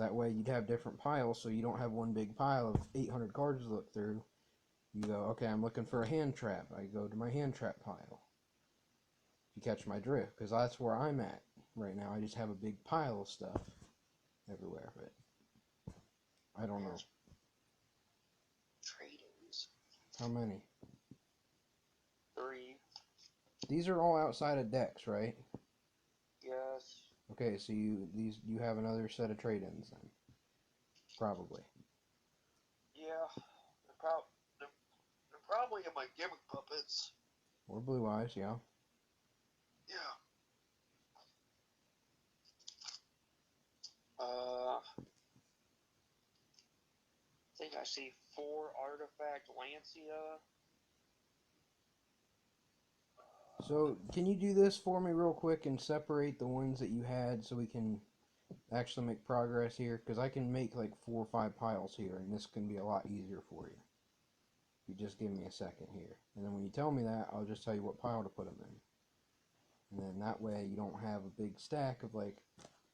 That way you'd have different piles, so you don't have one big pile of 800 cards to look through. You go, okay, I'm looking for a hand trap. I go to my hand trap pile. If you catch my drift, because that's where I'm at right now. I just have a big pile of stuff everywhere, but I don't know. Trade-ins. How many? 3. These are all outside of decks, right? Yes. Okay, so you have another set of trade-ins then, probably. Yeah. They're probably in my gimmick puppets. Or blue eyes, yeah. Yeah. I think I see 4 artifact Lancia. So, can you do this for me real quick and separate the ones that you had so we can actually make progress here? Because I can make like 4 or 5 piles here, and this can be a lot easier for you. If you just give me a second here. And then when you tell me that, I'll just tell you what pile to put them in. And then that way you don't have a big stack of like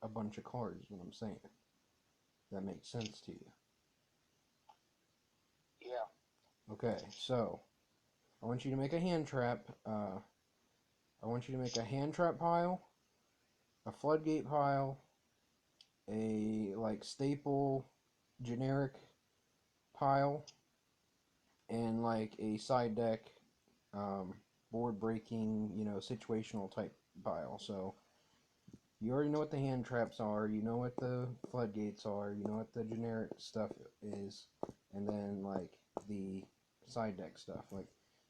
a bunch of cards, is what I'm saying. That makes sense to you. Yeah. Okay, so I want you to make a hand trap. I want you to make a hand trap pile, a floodgate pile, a like staple generic pile, and like a side deck board breaking, situational type pile. So you already know what the hand traps are, you know what the floodgates are, you know what the generic stuff is, and then like the side deck stuff, like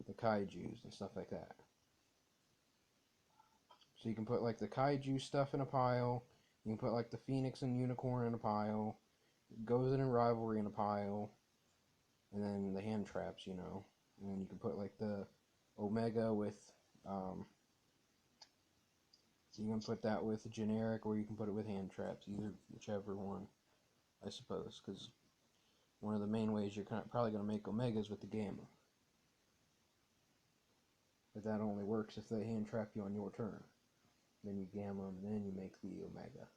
the kaijus and stuff like that. So you can put like the kaiju stuff in a pile, you can put like the phoenix and unicorn in a pile, gozen and rivalry in a pile, and then the hand traps, and then you can put like the omega with, you can put that with generic, or you can put it with hand traps, whichever one, I suppose, because one of the main ways you're probably going to make omegas with the gamma. But that only works if they hand trap you on your turn. Then you gamma them, and then you make the omega.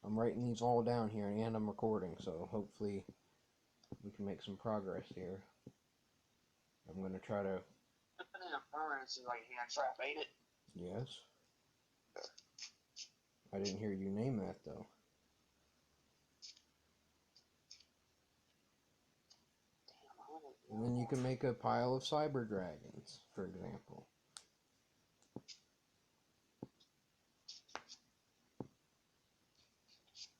I'm writing these all down here, and I'm recording, so hopefully we can make some progress here. I'm going to try to... Infinite Occurrence is like hand trap, ain't it? Yes. I didn't hear you name that, though. And then you can make a pile of cyber dragons, for example.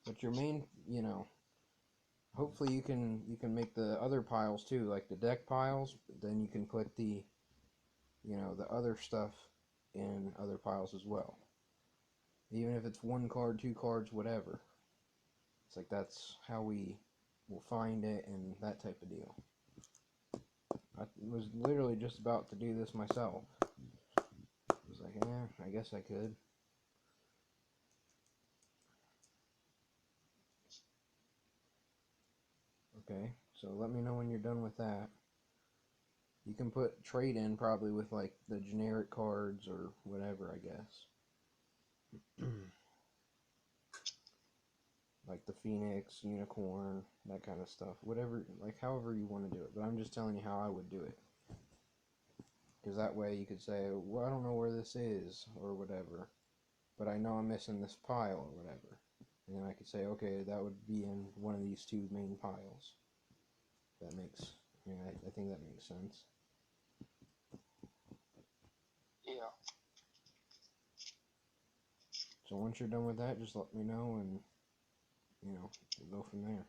But your main, hopefully you can make the other piles too, like the deck piles. Then you can put the, the other stuff in other piles as well. Even if it's 1 card, 2 cards, whatever. It's like that's how we will find it and that type of deal. I was literally just about to do this myself. I was like, I guess I could. Okay, so let me know when you're done with that. You can put trade in probably with like the generic cards or whatever, I guess. Like the Phoenix, Unicorn, that kind of stuff. Whatever, like however you want to do it. But I'm just telling you how I would do it. Because that way you could say, well, I don't know where this is, or whatever. But I know I'm missing this pile, or whatever. And then I could say, okay, that would be in one of these 2 main piles. That makes, I think that makes sense. Yeah. So once you're done with that, just let me know, and, we'll go from there.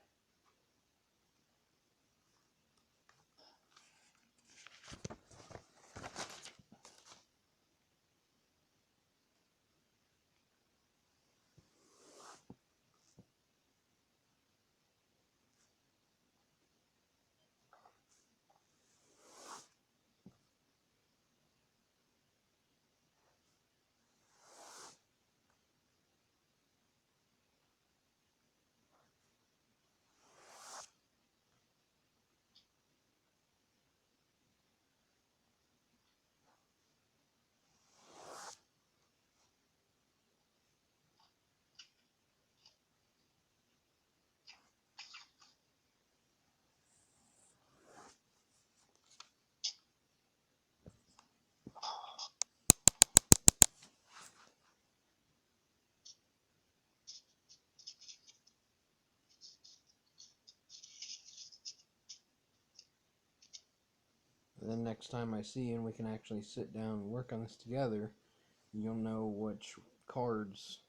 then next time I see you and we can actually sit down and work on this together, you'll know which cards,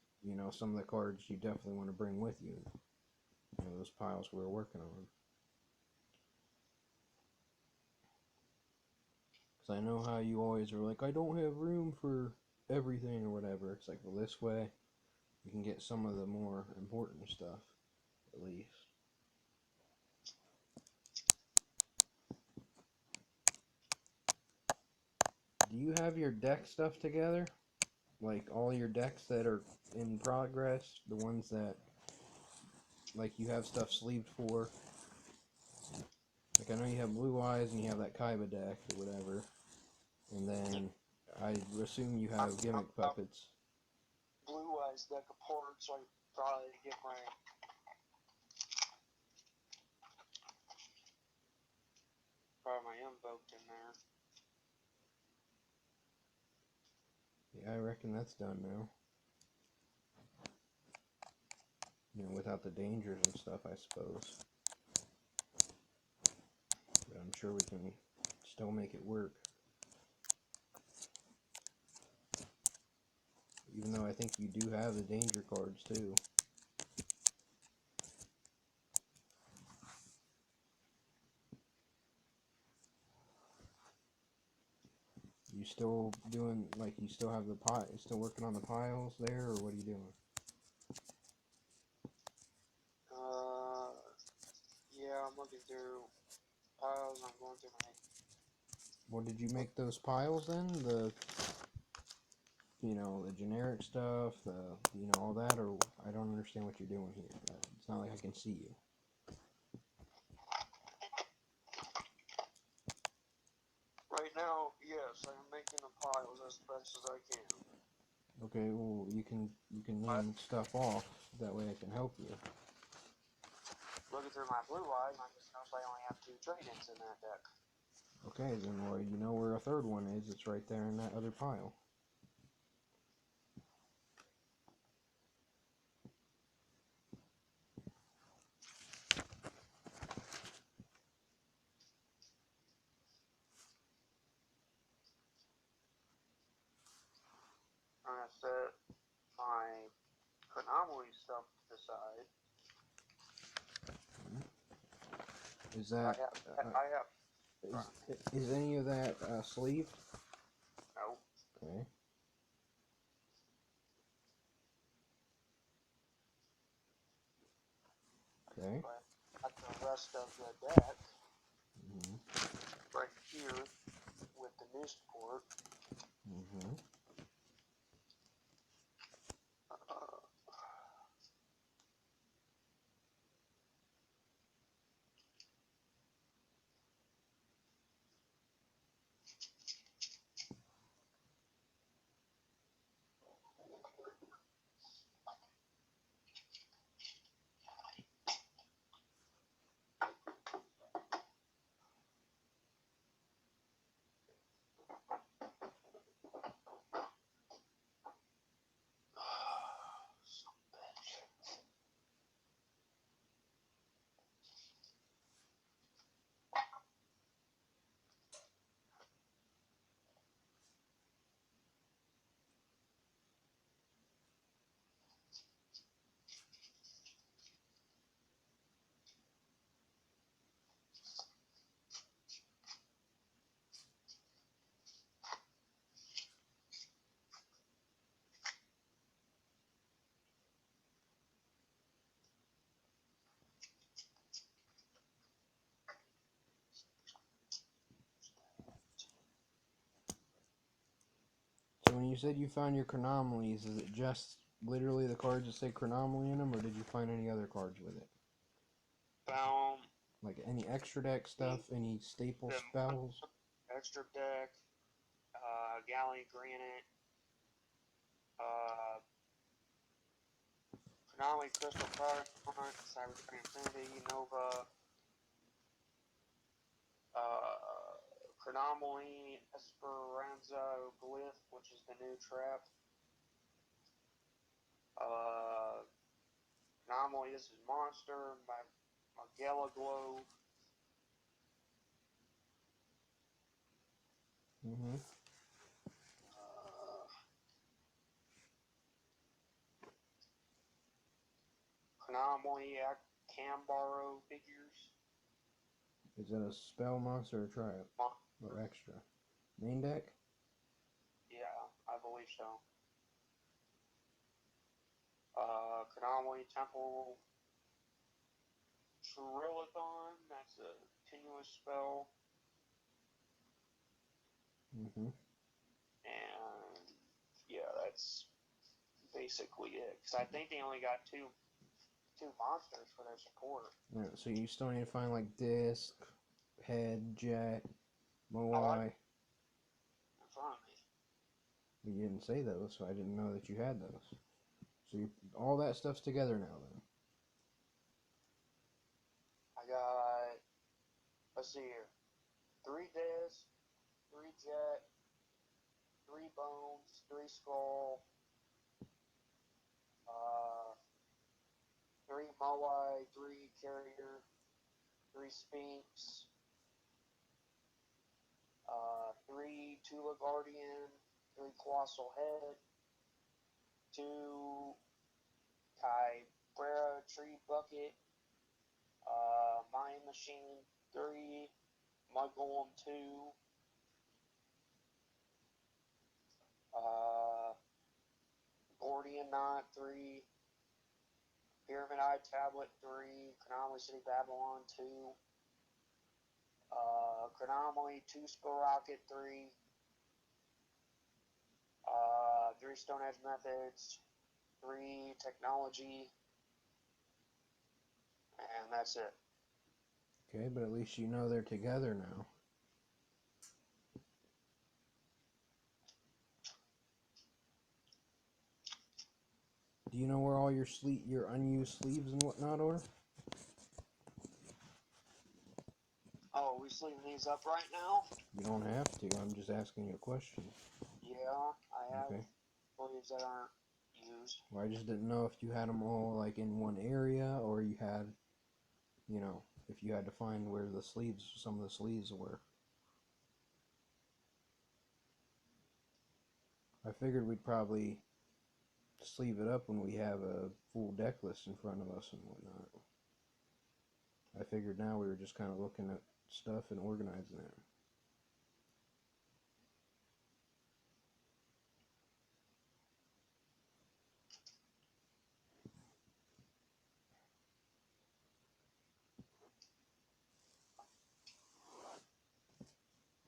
some of the cards you definitely want to bring with you. Those piles we were working on. Because I know how you always are like, I don't have room for everything or whatever. It's like, well, this way you can get some of the more important stuff, at least. Do you have your deck stuff together? Like all your decks that are in progress? The ones that, like, you have stuff sleeved for? Like, I know you have Blue Eyes and you have that Kaiba deck or whatever. And then I assume you have Gimmick Puppets. Blue Eyes deck apart, so I probably get my invoked in there. Yeah, I reckon that's done now. Without the dangers and stuff, I suppose. But I'm sure we can still make it work. Even though I think you do have the danger cards, too. You still doing, like, you still have the still working on the piles there, or what are you doing? Yeah, I'm looking through piles. I'm going through my. Well, did you make those piles then? The generic stuff, all that, or I don't understand what you're doing here. It's not like I can see you. Right now, yes, I'm making the piles as best as I can. Okay, well, you can name stuff off. That way I can help you. Looking through my Blue Eyes, I just noticed I only have 2 trade-ins in that deck. Okay, then well, you know where a third one is. It's right there in that other pile. I'm gonna set my Konami stuff to the side. Is that is any of that sleeved? No. Okay. Okay. But got the rest of the deck right here with the news port. So when you said you found your Chronomalies, is it just literally the cards that say Chronomaly in them, or did you find any other cards with it? Found like any extra deck stuff, any staple spells? extra deck, Galleon Granite, Konami Crystal Product Hunt, Cyber Infinity, Nova, Chronomaly, Esperanza Glyph, which is the new trap. Anomaly, this is Monster, Magella Glow. Mm-hmm. Konami, I can borrow figures. Is that a spell monster or triumph? Or extra? Main deck? Yeah, I believe so. Konami Temple Trillathon, that's a continuous spell. Mm-hmm. And yeah, that's basically it. Because I think they only got two monsters for their support. Yeah, so you still need to find like disc, head, jet, I like moai. in front of me. You didn't say those, so I didn't know that you had those. So all that stuff's together now then. I got, let's see here, 3 disc, 3 jet, 3 bones, 3 skull, 3 moai, 3 carrier, 3 sphinx, 3 Tula Guardian, 3 Colossal Head, 2 Kybrera Tree Bucket, Mayan Machine 3, Mud Golem 2, Gordian Knot 3, Pyramid Eye Tablet 3, Konami City Babylon 2, Konami 2 Spell Rocket 3, 3 Stone Edge Methods, 3 Technology, and that's it. Okay, but at least you know they're together now. Do you know where all your unused sleeves and whatnot are? Oh, are we sleeving these up right now? You don't have to. I'm just asking you a question. Yeah, I have Okay. sleeves that aren't used. Well, I just didn't know if you had them all like in one area, or you had, if you had to find where some of the sleeves were. I figured we'd probably sleeve it up when we have a full deck list in front of us and whatnot. I figured now we were just kind of looking at stuff and organizing it.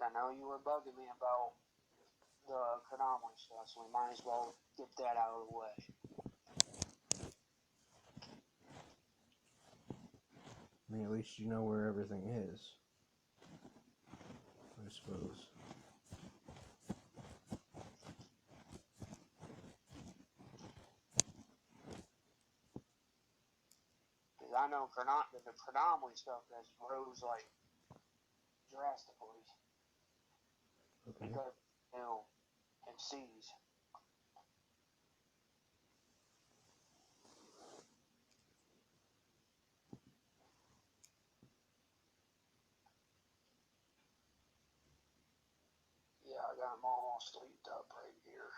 I know you were bugging me about the Konami stuff, so we might as well get that out of the way. I mean, at least you know where everything is, I suppose. Because I know the Konami stuff has rose like drastically. Okay. Because, and C's. Yeah, I got them all sleeved up right here.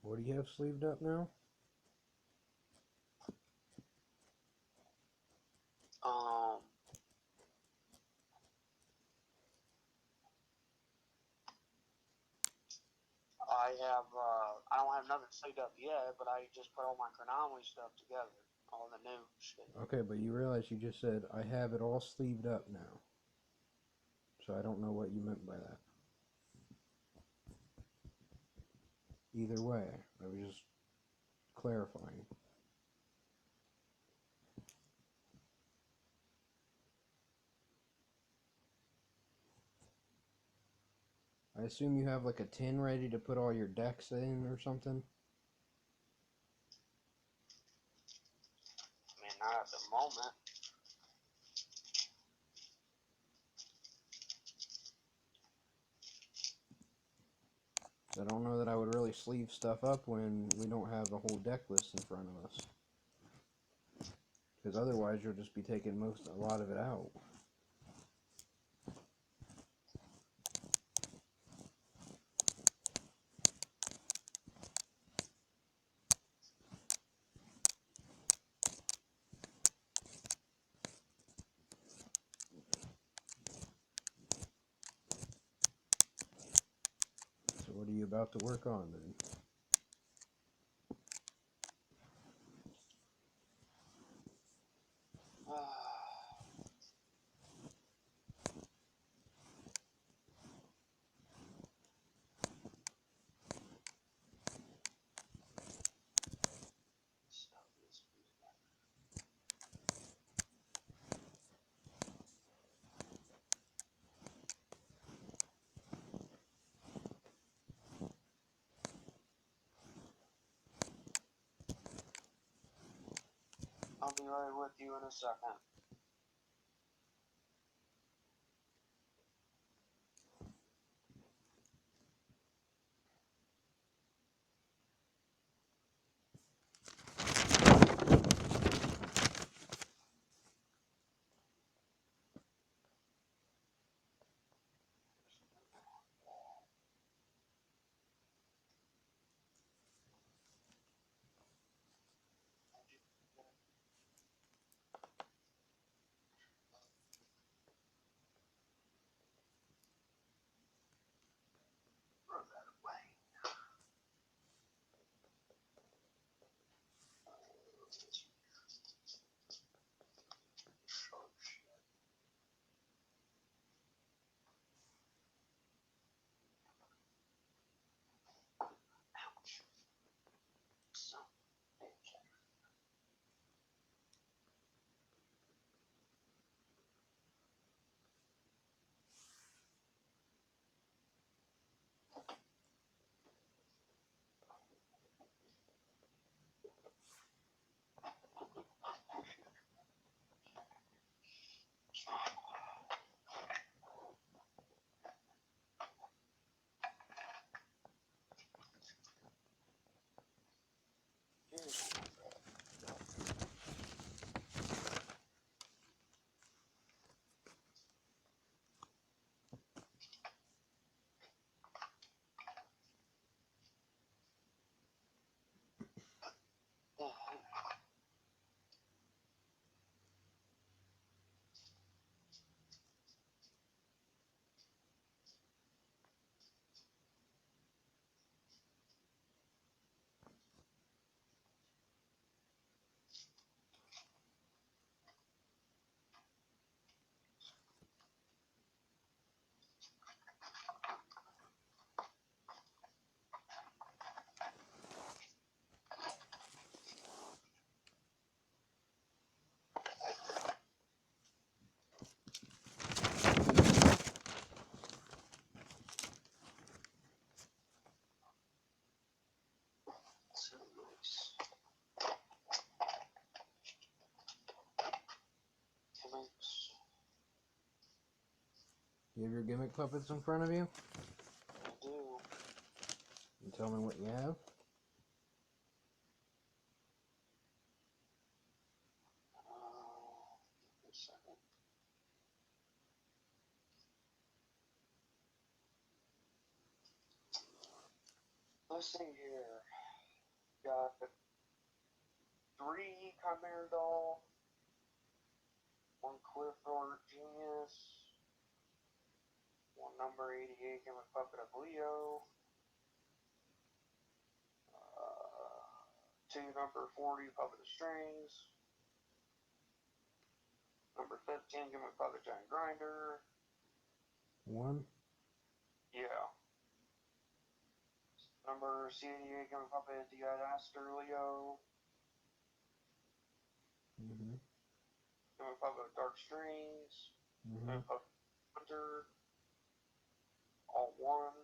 What do you have sleeved up now? I don't have nothing sleeved up yet, but I just put all my Konami stuff together. All the new shit. Okay, but you realize you just said, I have it all sleeved up now. So I don't know what you meant by that. Either way, I was just clarifying. I assume you have like a tin ready to put all your decks in or something? I mean, not at the moment. I don't know that I would really sleeve stuff up when we don't have a whole deck list in front of us. Because otherwise you'll just be taking a lot of it out. So what are you about to work on then? I'll be right with you in a second. Throw that away. Sharp shit. Ouch. Son of a bitch. Here's one. So nice. Gimmicks. You have your gimmick puppets in front of you? I do. And tell me what you have. Give me a second. Let's see here. Got 3 Chimera Doll, 1 Cliff Art Genius, 1 number 88 Gimmick Puppet of Leo, 2 number 40 Puppet of Strings, number 15 Gimmick Puppet Giant Grinder. 1. Yeah. Number C88 Gimmick Puppet D.I. Aster Leo. Mm-hmm. Gimmick Puppet Dark Strings. Mm-hmm. Gimmick Puppet Hunter. All 1.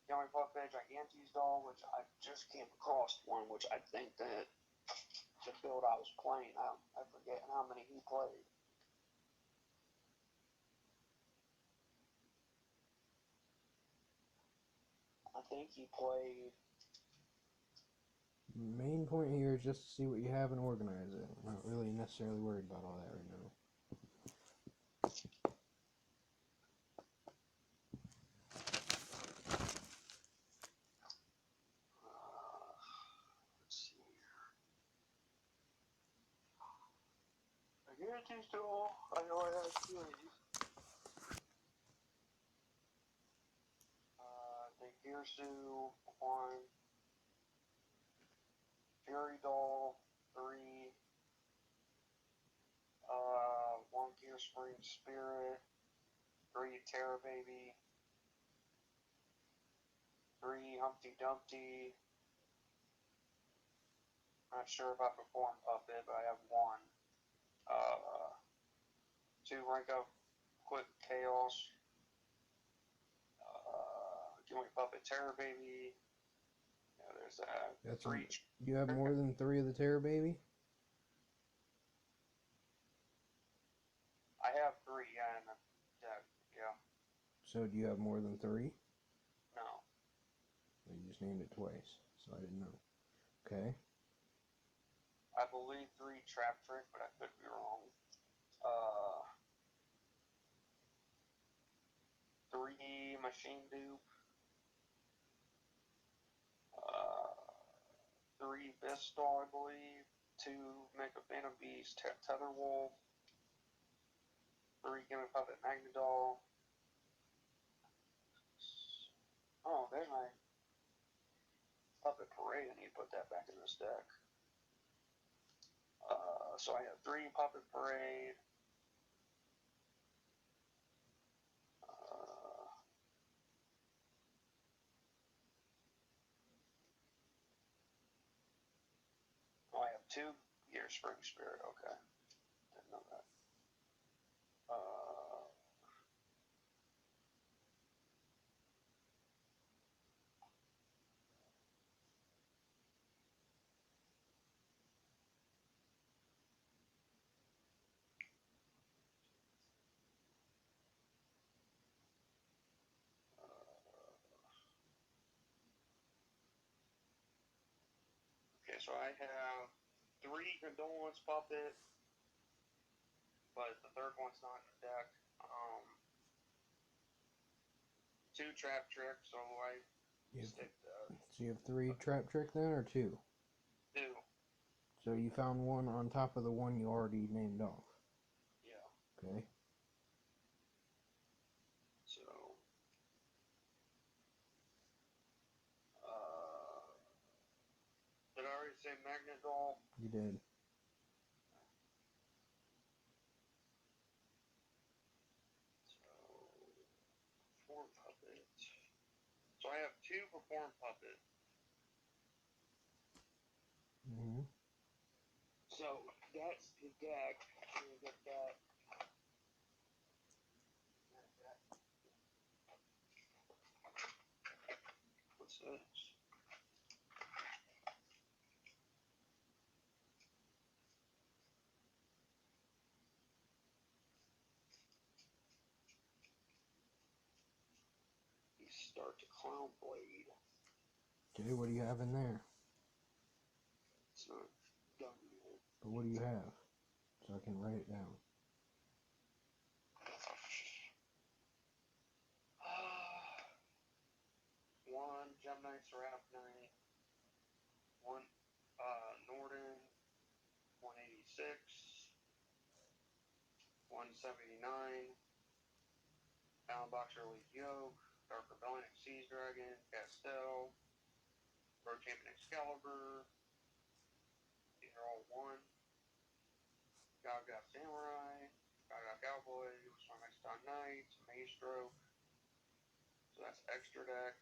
Gimmick Puppet Gigantes Doll, which I just came across one, which I think that the build I was playing, I forget how many he played. I think he played Main point here is just to see what you have and organize it. I'm not really necessarily worried about all that right now. Let's see here. I guarantee still, I know I have three. The Gearsu, 1. Fury Doll, 3. 1 Gear Spring Spirit, 3 Terror Baby, 3 Humpty Dumpty. Not sure about the Form Puppet, but I have 1. 2 Rank Up Quick Chaos, Joint Puppet Terror Baby. Yeah, there's that. That's 3. You have more than 3 of the Terror Baby? I have 3, yeah, in the deck, yeah. So do you have more than 3? No. You just named it twice, so I didn't know. Okay. I believe 3 Trap Trick, but I could be wrong. 3 Machine Dupe. 3 Pistol, I believe. 2 Mega Phantom Beast, Tether Wolf. 3 Gimmick Puppet Magnedoll. Oh, there's my Puppet Parade. I need to put that back in this deck. So I have 3 Puppet Parade. I have 2 Gear Spring Spirit. Okay, didn't know that. Okay, so I have 3 Condolence Puppet, but the third one's not in the deck. 2 Trap Trick, so I stick the... So you have 3 Trap Trick then, or 2? 2. So you found 1 on top of the 1 you already named off? Yeah. Okay. So... did I already say Magnedoll? You did. Form Puppet. So I have 2 for Form Puppet. Mm-hmm. So that's the deck. I'm gonna get that. What's this? You start to Clown Blade. Okay, what do you have in there? It's not done yet. But what do you have? So I can write it down. 1 Gemini Seraph Knight. 1 Norden. 186. 179. Bound Boxer Yugioh. Dark Rebellion Seas Dragon. Kastle. Pro Champion Excalibur. These are all 1. Gaga Samurai. Gaga Cowboy. Storm Exton Knight. Maestro. So that's extra deck.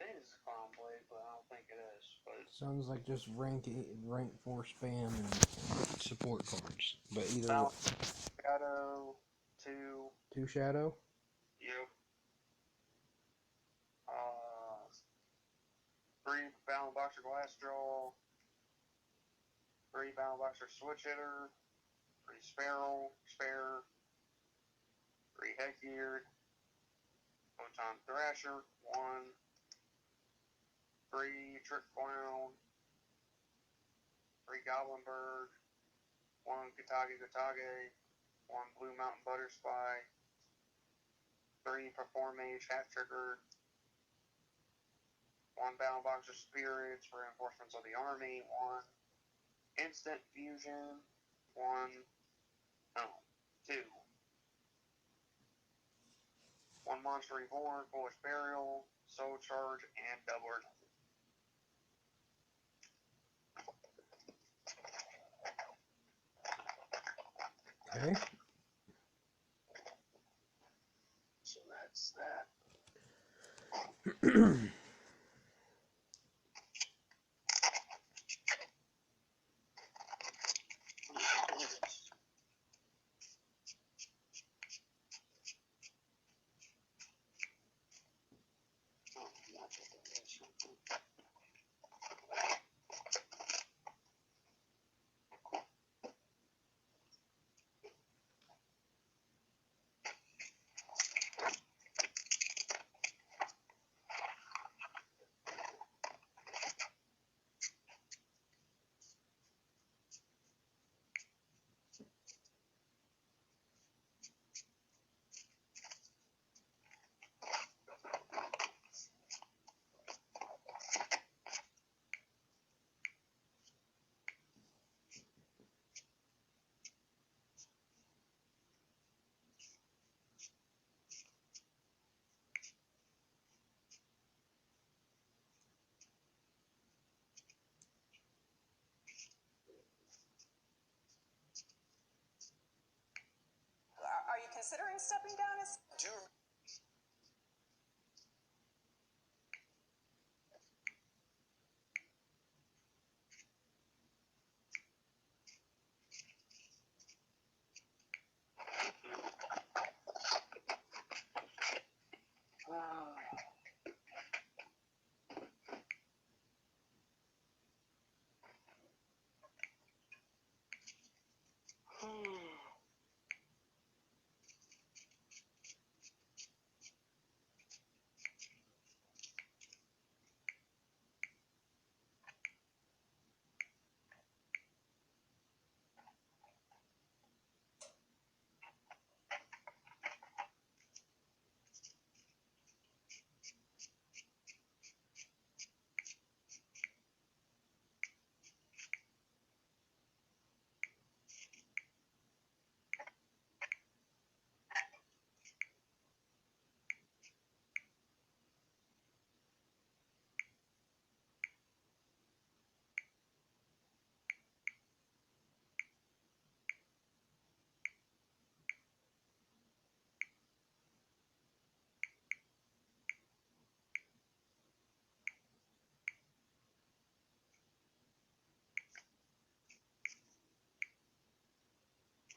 I think it's a Clown Blade, but I don't think it is. But Sounds like just rank 4 spam and support cards. But either Bound Shadow 2. 2 Shadow? Yep. 3 Bound Boxer Glass Draw. 3 Bound Boxer Switch Hitter. 3 Sparrow. Spare. 3 Headgear. Photon Thrasher, 1. 3 Trick Clown, 3 Goblin Bird, 1 Katage Katage, 1 Blue Mountain Butterfly, 3 Perform Mage Half Trigger, 1 Battle Box of Spirits, Reinforcements of the Army, 1 Instant Fusion, 2. 1 Monster Reborn, Foolish Burial, Soul Charge, and Double or Nothing. Okay. So that's that. Are you considering stepping down as...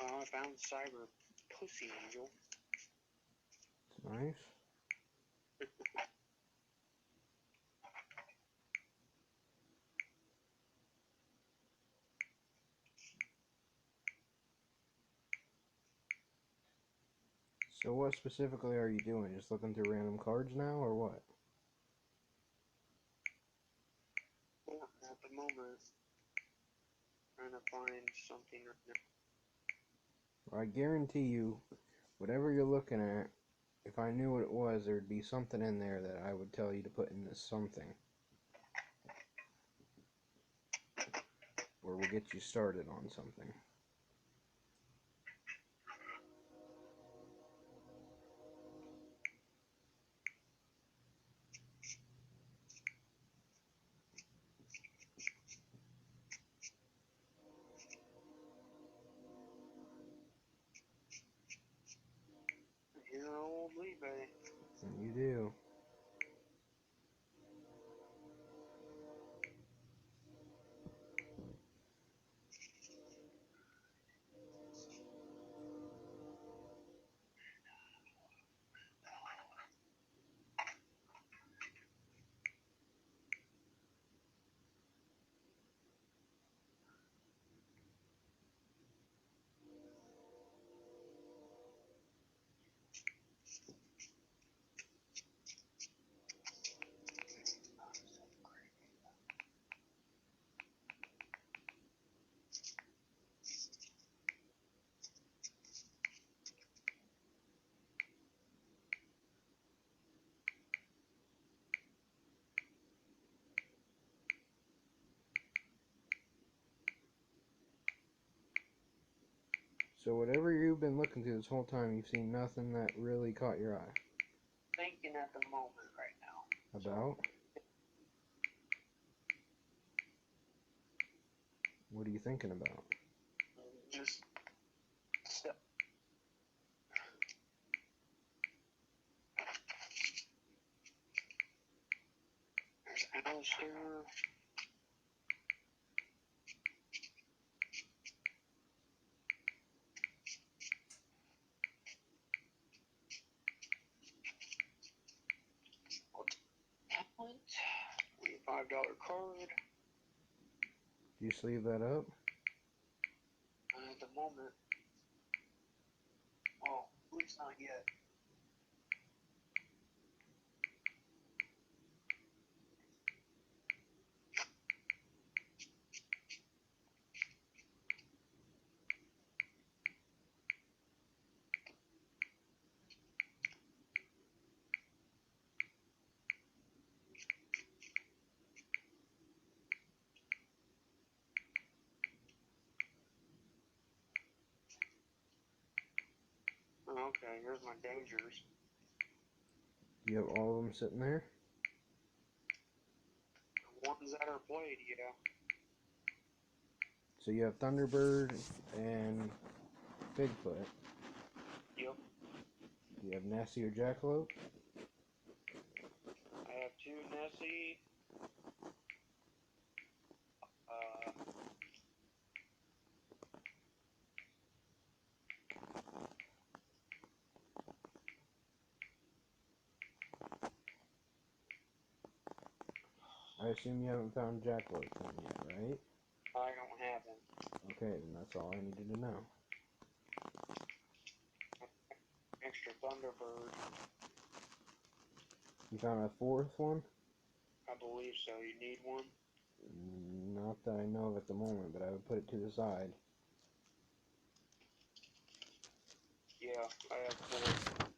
I found Cyber Pussy Angel. Nice. So what specifically are you doing? Just looking through random cards now, or what? At the moment, trying to find something right now. Well, I guarantee you, whatever you're looking at, if I knew what it was, there'd be something in there that I would tell you to put in this something. Or we'll get you started on something. Here, old Lee-Bay. And you do. So whatever you've been looking through this whole time, you've seen nothing that really caught your eye. Thinking at the moment right now. About? What are you thinking about? Just step. There's Alistair. Talent. $25 card. Do you sleeve that up? At the moment. Oh, it's not yet. Okay, here's my dangers. You have all of them sitting there? The ones that are played, yeah. So you have Thunderbird and Bigfoot. Yep. Do you have Nessie or Jackalope? I have 2 Nessie. I assume you haven't found Jackalope one yet, right? I don't have them. Okay, then that's all I needed to know. Extra Thunderbird. You found a 4th one? I believe so. You need one? Not that I know of at the moment, but I would put it to the side. Yeah, I have 4.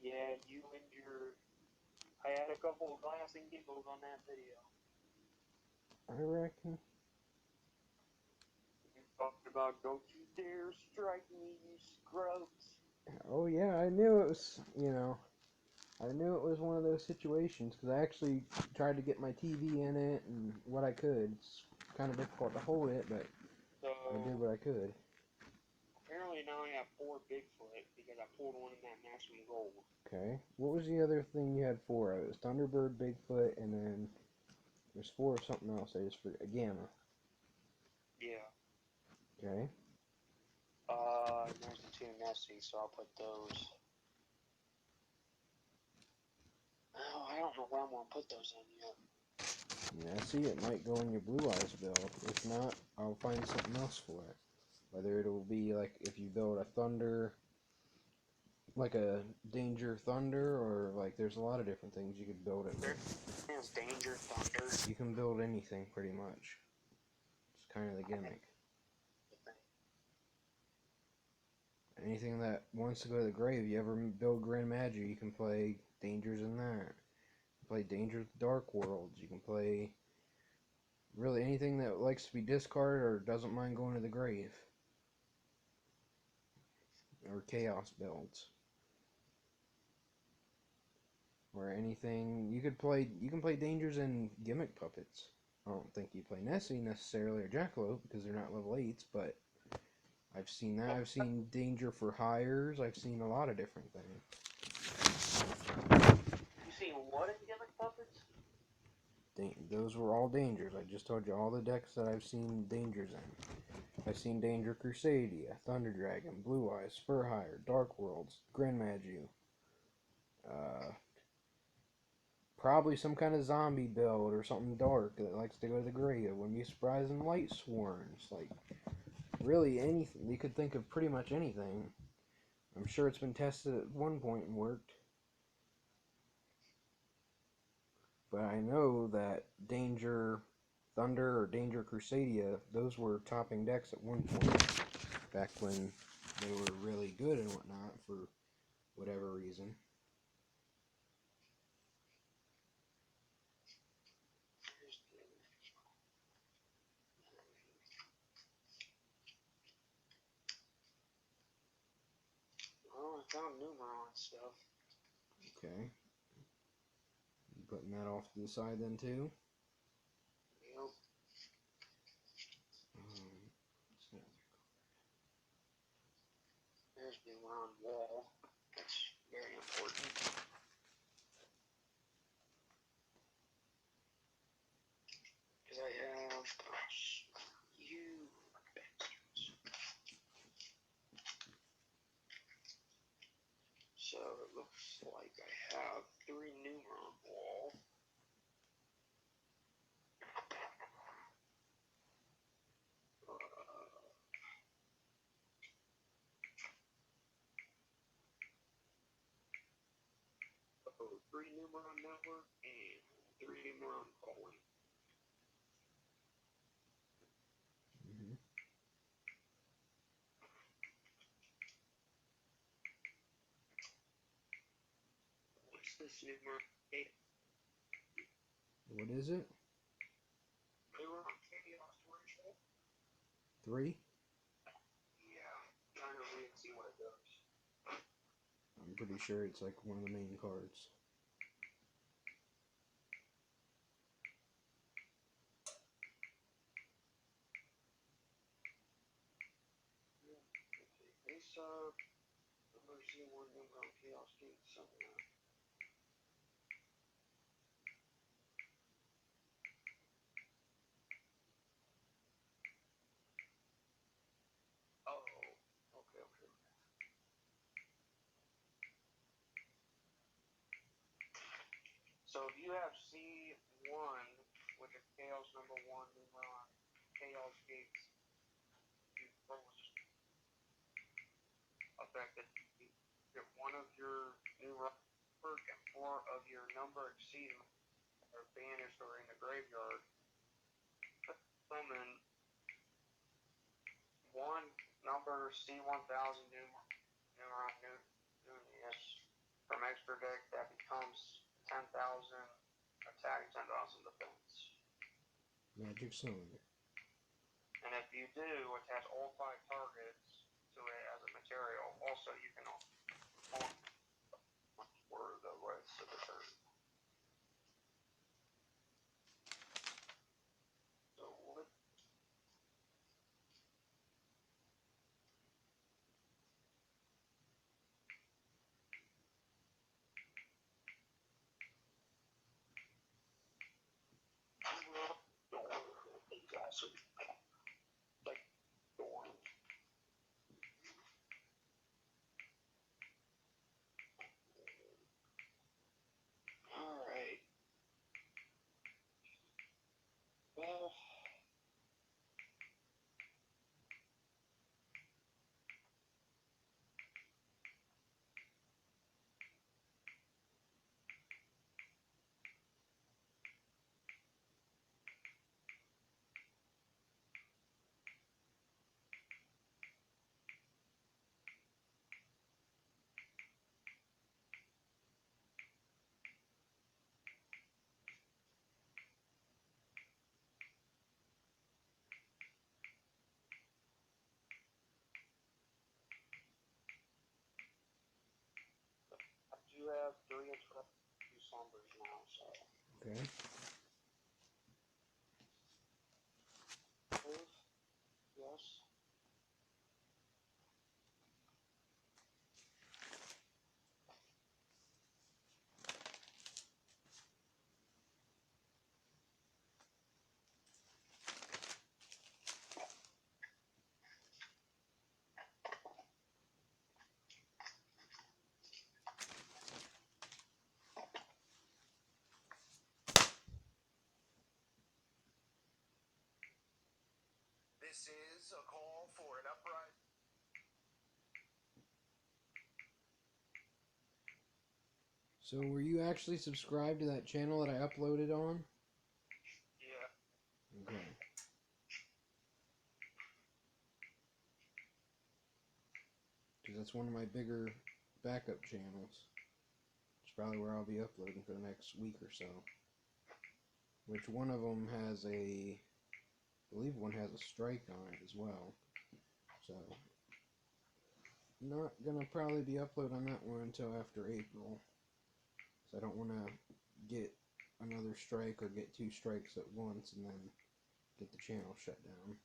Yeah, you and your... I had a couple of laughs and giggles on that video. I reckon. You talked about, don't you dare strike me, you scrubs. Oh yeah, I knew it was, I knew it was one of those situations because I actually tried to get my TV in it and what I could. It's kind of difficult to hold it, but So, I did what I could. apparently now I have 4 Bigfoot because I pulled one in that maximum gold. Okay. What was the other thing you had 4 of? It was Thunderbird, Bigfoot, and then there's 4 of something else. I just forgot. Gamma. Yeah. Okay. There's the 2 Nessie, so I'll put those. Oh, I don't know where I'm gonna put those in yet. Yeah, see, it might go in your Blue Eyes build. If not, I'll find something else for it. Whether it'll be like if you build a Thunder, like a Danger Thunder, or like there's a lot of different things you could build it with. There's Danger Thunder. You can build anything pretty much. It's kind of the gimmick. Anything that wants to go to the grave, you ever build Grand Magic, you can play Dangers in that. You can play Dangers Dark Worlds. You can play really anything that likes to be discarded or doesn't mind going to the grave. Or Chaos builds. Or anything you can play Dangers and Gimmick Puppets. I don't think you play Nessie necessarily or Jackalope because they're not level 8s, but I've seen that. I've seen Danger for Hires. I've seen a lot of different things. You seen what in Gimmick Puppets? Those were all Dangers. I just told you all the decks that I've seen Dangers in. I've seen Danger Crusadia, Thunder Dragon, Blue Eyes, Fur Hire, Dark Worlds, Grand Magi. Probably some kind of zombie build or something dark that likes to go to the grave. Wouldn't be surprising Light Swarms. Like, really anything. You could think of pretty much anything. I'm sure it's been tested at one point and worked. But I know that Danger Thunder or Danger Crusadia, those were topping decks at one point. Back when they were really good and whatnot for whatever reason. Oh, I found Numeron stuff. Okay. You putting that off to the side then too? Yep. What's that? There's Numeron wall. That's very important. Because I have you bastards. So it looks like I have 3 Numeron wall. Oh, 3 Numeron network and 3 Numeron calling. Mm-hmm. What's this Numeron? What is it? Numeron chaos ritual? 3? Yeah, trying to read and see what it does. I'm pretty sure it's like one of the main cards. Face up. I'm going to see one Numeron chaos gate somewhere. Oh, okay. So if you have C1, which is Chaos number 1 Numeron Chaos Gates, you affected. You get 1 of your Numeron and 4 of your number exceeding are banished or in the graveyard. Summon 1 number C1000 Numeron Nunius from extra deck that becomes 10,000 attack, 10,000 defense. Magic Cylinder. And if you do, attach all 5 targets to it as a material. Also, you can for the rest of the turn. So what? Like Dorn. Alright. Well, I do have 3 interrupt, 2 slumbers now, so. Okay. Move. Yes. This is a call for an uprising. So were you actually subscribed to that channel that I uploaded on? Yeah. Okay. that's one of my bigger backup channels. It's probably where I'll be uploading for the next week or so. Which one of them has I believe one has a strike on it as well. So, not gonna probably be uploading on that one until after April. So I don't want to get another strike or get 2 strikes at once and then get the channel shut down.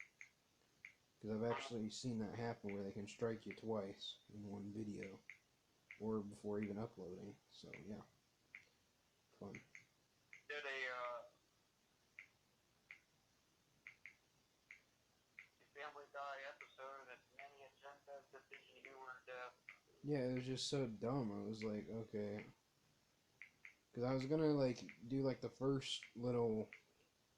Because I've actually seen that happen where they can strike you twice in one video. Or before even uploading. So, yeah. Fun. Did a Family Guy episode that's many agendas that the humor death. Yeah, it was just so dumb. I was like, okay. Because I was gonna, like, do, like, the first little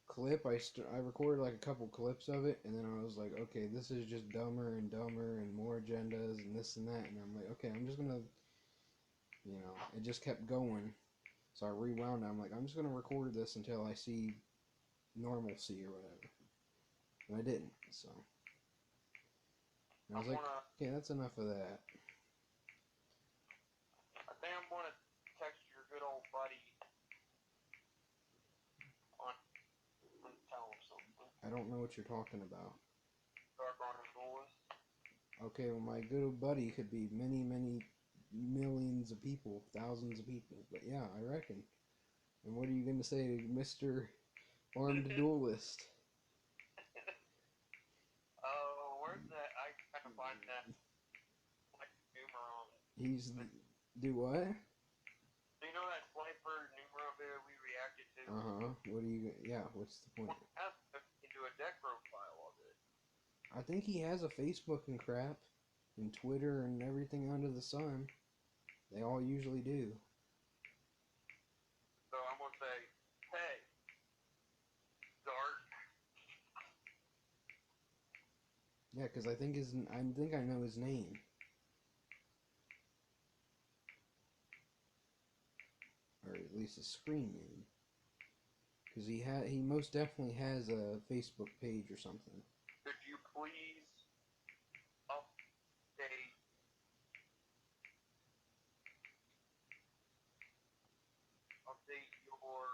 clip. I recorded, like, a couple clips of it, and then I was like, okay, this is just dumber and dumber and more agendas and this and that. And I'm like, okay, I'm just gonna, you know, it just kept going. So I rewound it. I'm like, I'm just gonna record this until I see normalcy or whatever. And I didn't, so. And I was like, okay, that's enough of that. I think I'm gonna text your good old buddy and tell him something. I don't know what you're talking about. Dark on his list. Okay, well, my good old buddy could be many, many millions of people, thousands of people. But yeah, I reckon. And what are you going to say to Mr. Armed Duelist? Oh, where's that? I gotta find that. Like, Numeron. He's... Do what? Do you know that Slifer Numeron video we reacted to? Uh-huh. What do you... Yeah, what's the point? I have to do a deck profile of it. I think he has a Facebook and crap. And Twitter and everything under the sun. They all usually do. So I'm gonna say, hey, Dart. Yeah, because I think I know his name. Or at least his screen name. Because he most definitely has a Facebook page or something. Could you please update your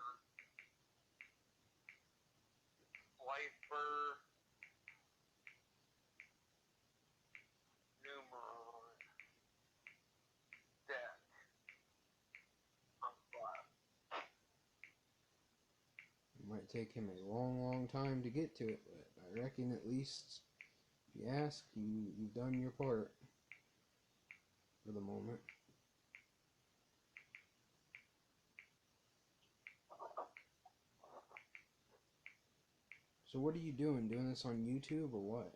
Slifer Numeron deck on file? It might take him a long, long time to get to it, but I reckon at least if you ask, you've done your part for the moment. So what are you doing? Doing this on YouTube or what?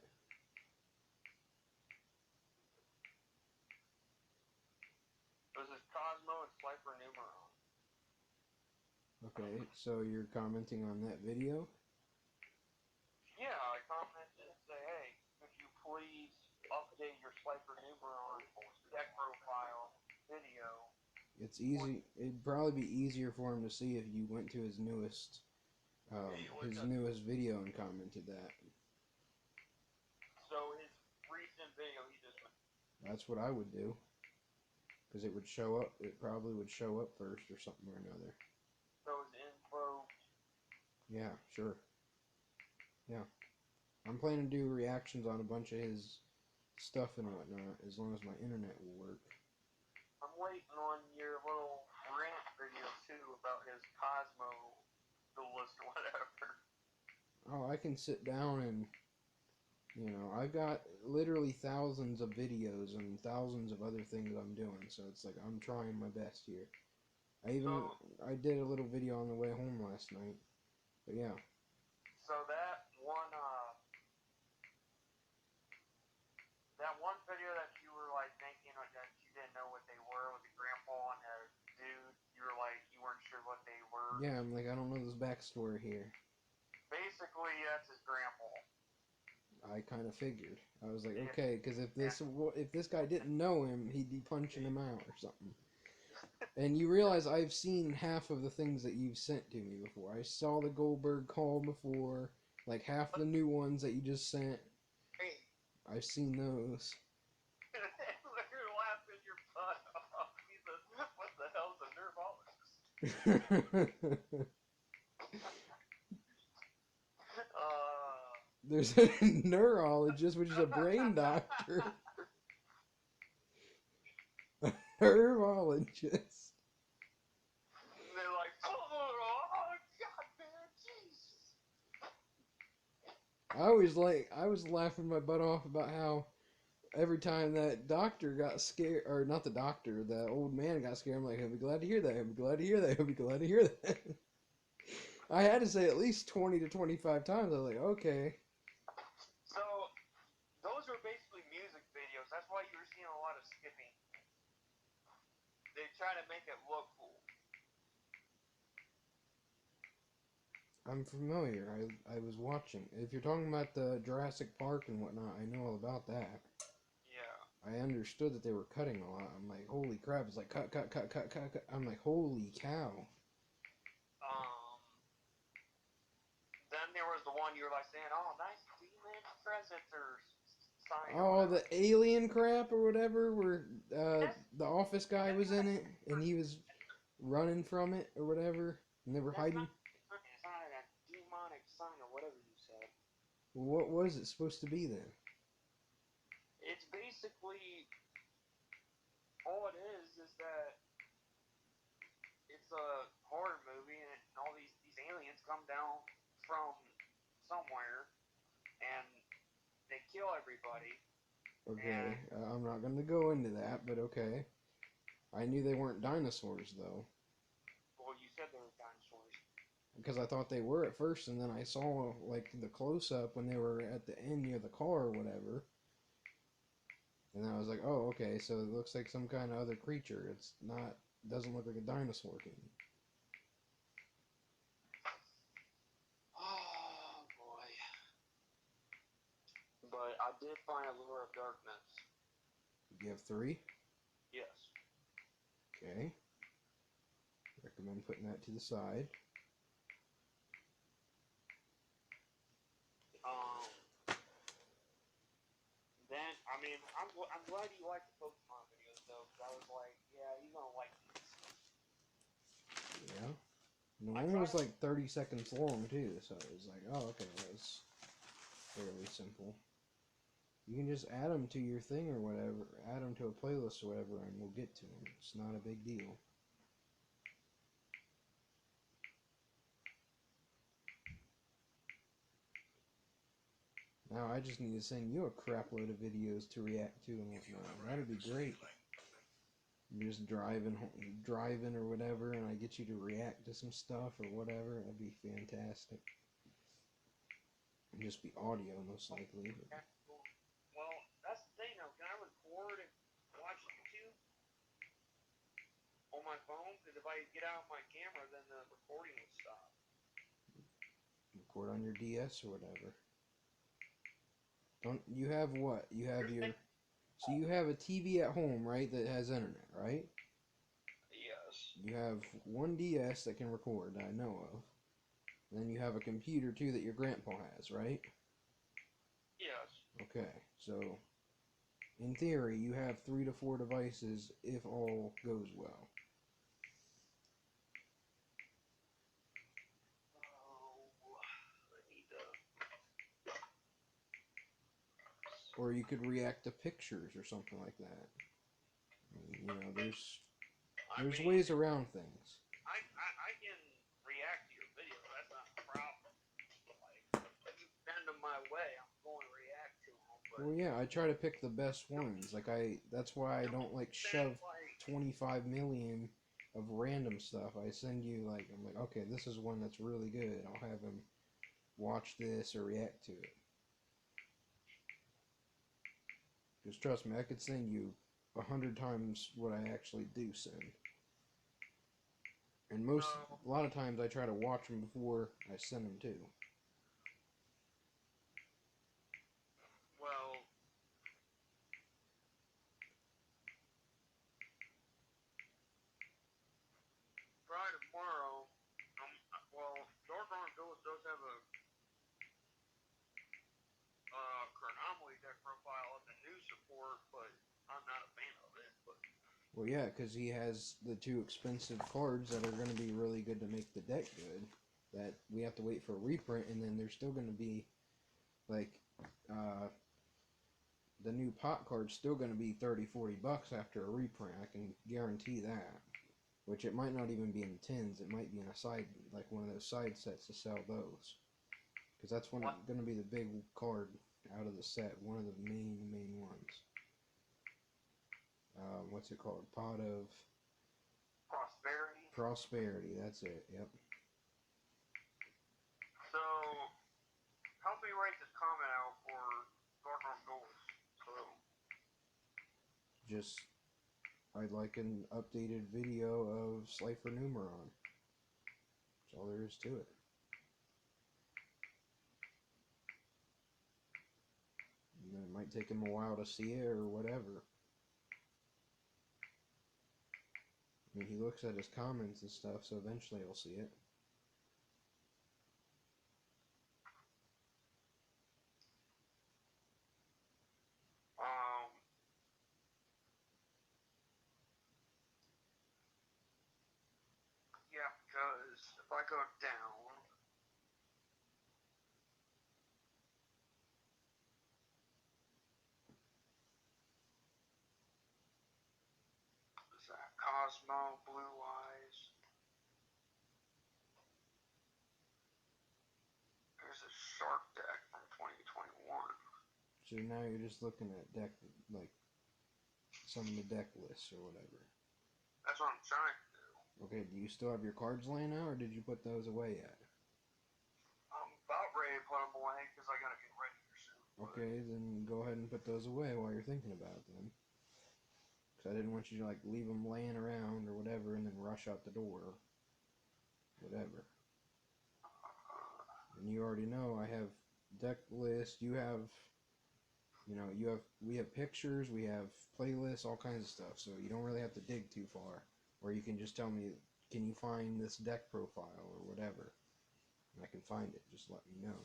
This is Cosmo and Slifer Numeron. Okay, so you're commenting on that video? Yeah, I commented and say, hey, could you please update your Slifer Numeron deck profile video? It's easy. It'd probably be easier for him to see if you went to his newest video and commented that. So his recent video he just made. That's what I would do. Because it would show up. It probably would show up first or something or another. So his info. Yeah, sure. Yeah. I'm planning to do reactions on a bunch of his stuff and whatnot, as long as my internet will work. I'm waiting on your little rant video too about his Cosmo duelist or whatever. Oh, I can sit down and, you know, I've got literally thousands of videos and thousands of other things I'm doing, so it's like I'm trying my best here. I did a little video on the way home last night, but yeah. So that one video that you were like thinking that you didn't know what they were with the grandpa and the dude, you were like you weren't sure what they were. Yeah, I'm like, I don't know this backstory here. Basically, that's his grandpa. I kind of figured. I was like, okay, because if this guy didn't know him, he'd be punching him out or something. And you realize I've seen half of the things that you've sent to me before. I saw the Goldberg call before, like half the new ones that you just sent. Hey. I've seen those. Literally There's a neurologist, which is a brain doctor. A neurologist. They're like, oh, God, man, Jesus. I was laughing my butt off about how every time that doctor got scared, or not the doctor, the old man got scared, I'm like, he'll be glad to hear that, he'll be glad to hear that, he'll be glad to hear that. I had to say at least 20 to 25 times. I was like, okay. So, those are basically music videos. That's why you were seeing a lot of skipping. They try to make it look cool. I'm familiar. I was watching. If you're talking about the Jurassic Park and whatnot, I know all about that. Yeah. I understood that they were cutting a lot. I'm like, holy crap. It's like, cut, cut, cut, cut, cut, cut. I'm like, holy cow. Then there was the one you were like saying, oh, nice demon presence or sign. Oh, the alien crap or whatever, where the office guy was in it, and he was running from it or whatever, and they were hiding. It's not a demonic sign or whatever you said. What was it supposed to be then? It's basically, all it is that it's a horror movie and all these aliens come down from somewhere and they kill everybody. Okay, I'm not going to go into that, but okay. I knew they weren't dinosaurs, though. Well, you said they were dinosaurs. Because I thought they were at first, and then I saw, like, the close-up when they were at the end near the car or whatever. And I was like, oh, okay, so it looks like some kind of other creature. It's not, doesn't look like a dinosaur to me. Oh, boy. But I did find a Lure of Darkness. You have 3? Yes. Okay. Recommend putting that to the side. Then, I mean, I'm glad you liked the Pokemon videos, though, because I was like, yeah, he's gonna like these. Yeah. And the one was like 30 seconds long, too, so it was like, oh, okay, that was fairly simple. You can just add them to your thing or whatever, add them to a playlist or whatever, and we'll get to them. It's not a big deal. Now I just need to send you a crap load of videos to react to and whatnot. That'd be great. You're just driving or whatever, and I get you to react to some stuff or whatever. That'd be fantastic. It'd just be audio, most likely. Well, that's the thing, though. Can I record and watch YouTube on my phone? Because if I get out my camera, then the recording will stop. Record on your DS or whatever. Don't you have what? You have your... So you have a TV at home, right, that has internet, right? Yes. You have one DS that can record, that I know of. Then you have a computer, too, that your grandpa has, right? Yes. Okay, so... In theory, you have 3 to 4 devices if all goes well. Or you could react to pictures or something like that. I mean, you know, there's ways around things. I can react to your video. That's not a problem. Like, if you send them my way, I'm going to react to them. But Well, yeah, I try to pick the best ones. Like, that's why I don't, like, shove 25 million of random stuff. I send you, like, I'm like, okay, this is one that's really good. I'll have him watch this or react to it. Because trust me, I could send you 100 times what I actually do send. And a lot of times I try to watch them before I send them too. well, probably tomorrow. Well, Dark Arm Village does have a Chronomaly deck profile of the new support, but I'm not a fan of it. But Well, yeah, because he has the two expensive cards that are going to be really good to make the deck good. That we have to wait for a reprint, and then there's still going to be, like, the new pot card's still going to be $30-$40 after a reprint. I can guarantee that. Which it might not even be in tins. It might be in a side, like one of those side sets to sell those. Because that's going to be the big card out of the set. One of the main ones. What's it called? Pot of Prosperity. Prosperity. That's it. Yep. So, help me write this comment out for Dark Arm Duels. So, Just, I'd like an updated video of Slifer Numeron. That's all there is to it. You know, it might take him a while to see it or whatever. I mean, he looks at his comments and stuff, so eventually he'll see it. yeah, because if I go down, is that Cosmo, Blue Eyes? There's a Shark deck from 2021. So now you're just looking at deck, like, some of the deck lists or whatever. That's what I'm trying to do. Okay, do you still have your cards laying out, or did you put those away yet? I'm about ready to put them away because I gotta get ready here soon. Okay, then go ahead and put those away while you're thinking about them. Because I didn't want you to, like, leave them laying around or whatever and then rush out the door. Whatever. And you already know I have deck list, you have, you know, we have pictures, we have playlists, all kinds of stuff, so you don't really have to dig too far. Or you can just tell me, can you find this deck profile or whatever? And I can find it, just let me know.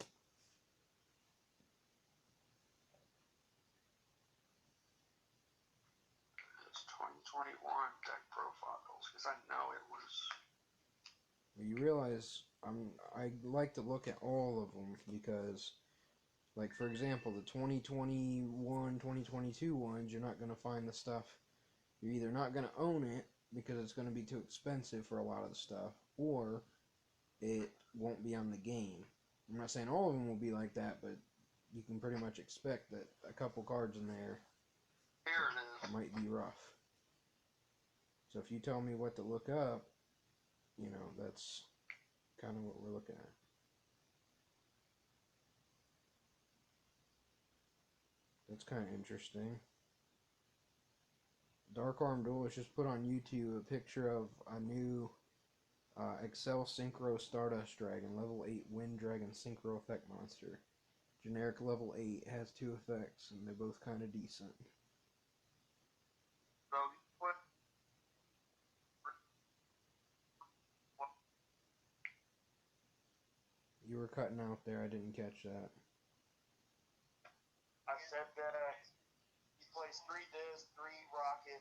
It's 2021 deck profiles because I know it was. You realize I like to look at all of them because, like, for example, the 2021, 2022 ones, you're not going to find the stuff. You're either not going to own it because it's going to be too expensive for a lot of the stuff, or it won't be on the game. I'm not saying all of them will be like that, but you can pretty much expect that a couple cards in there Here it is. might be rough. So if you tell me what to look up, you know, that's kind of what we're looking at. That's kind of interesting. Dark Arm Duelist just put on YouTube a picture of a new Excel Synchro Stardust Dragon, level 8 Wind Dragon Synchro Effect Monster. Generic level 8, has 2 effects, and they're both kind of decent. So what? You were cutting out there, I didn't catch that. I said that he plays 3 disc, 3 rocket,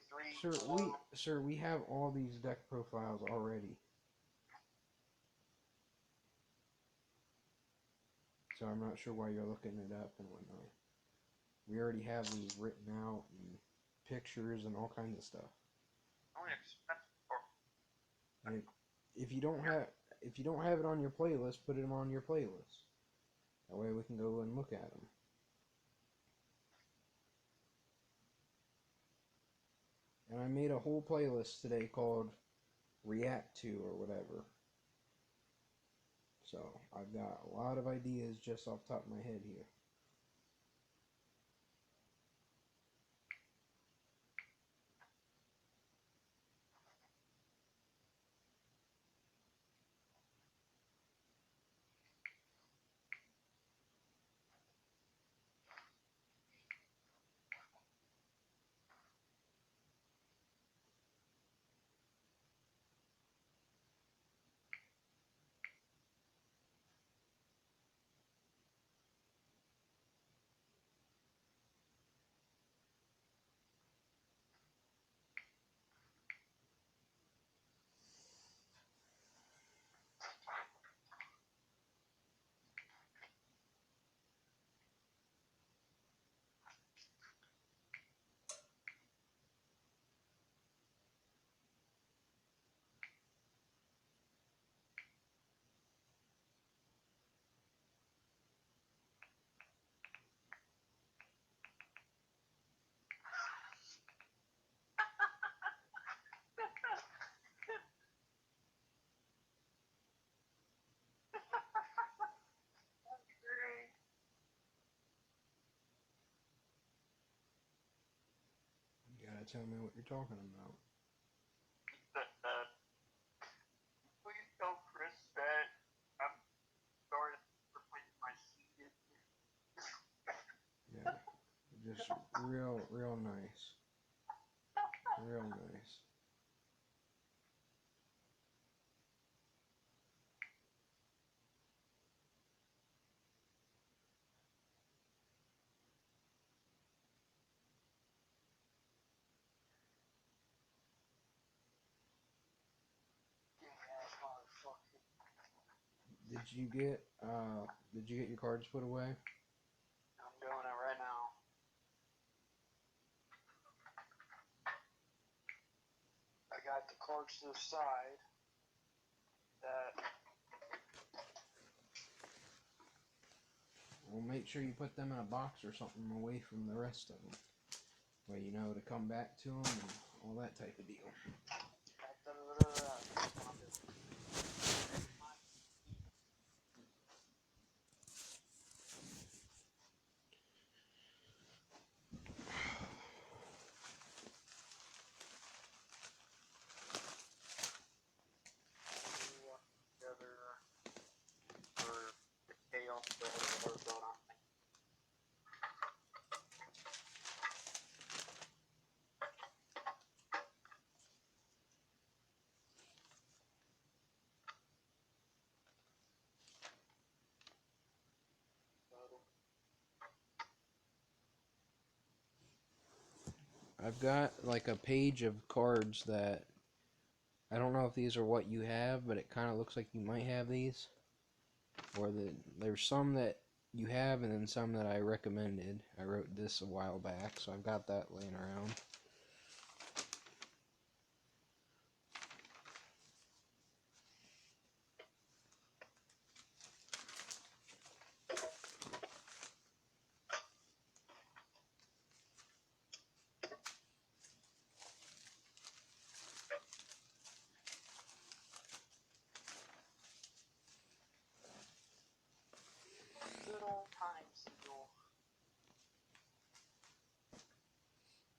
3. Sir, we have all these deck profiles already. So I'm not sure why you're looking it up and whatnot. We already have these written out and pictures and all kinds of stuff. Only expensive. And if you don't have it on your playlist, put it on your playlist. That way we can go and look at them. And I made a whole playlist today called React To or whatever. So I've got a lot of ideas just off the top of my head here. tell me what you're talking about. Please tell Chris that I'm sorry for putting my seed in here. Yeah, just real nice. Real nice. Did you get your cards put away? I'm doing it right now. I got the cards to the side that Well, make sure you put them in a box or something away from the rest of them, where you know to come back to them and all that type of deal. I've got like a page of cards that I don't know if these are what you have, but it kind of looks like you might have these. Or there's some that you have and then some that I recommended. I wrote this a while back, so I've got that laying around. good old times,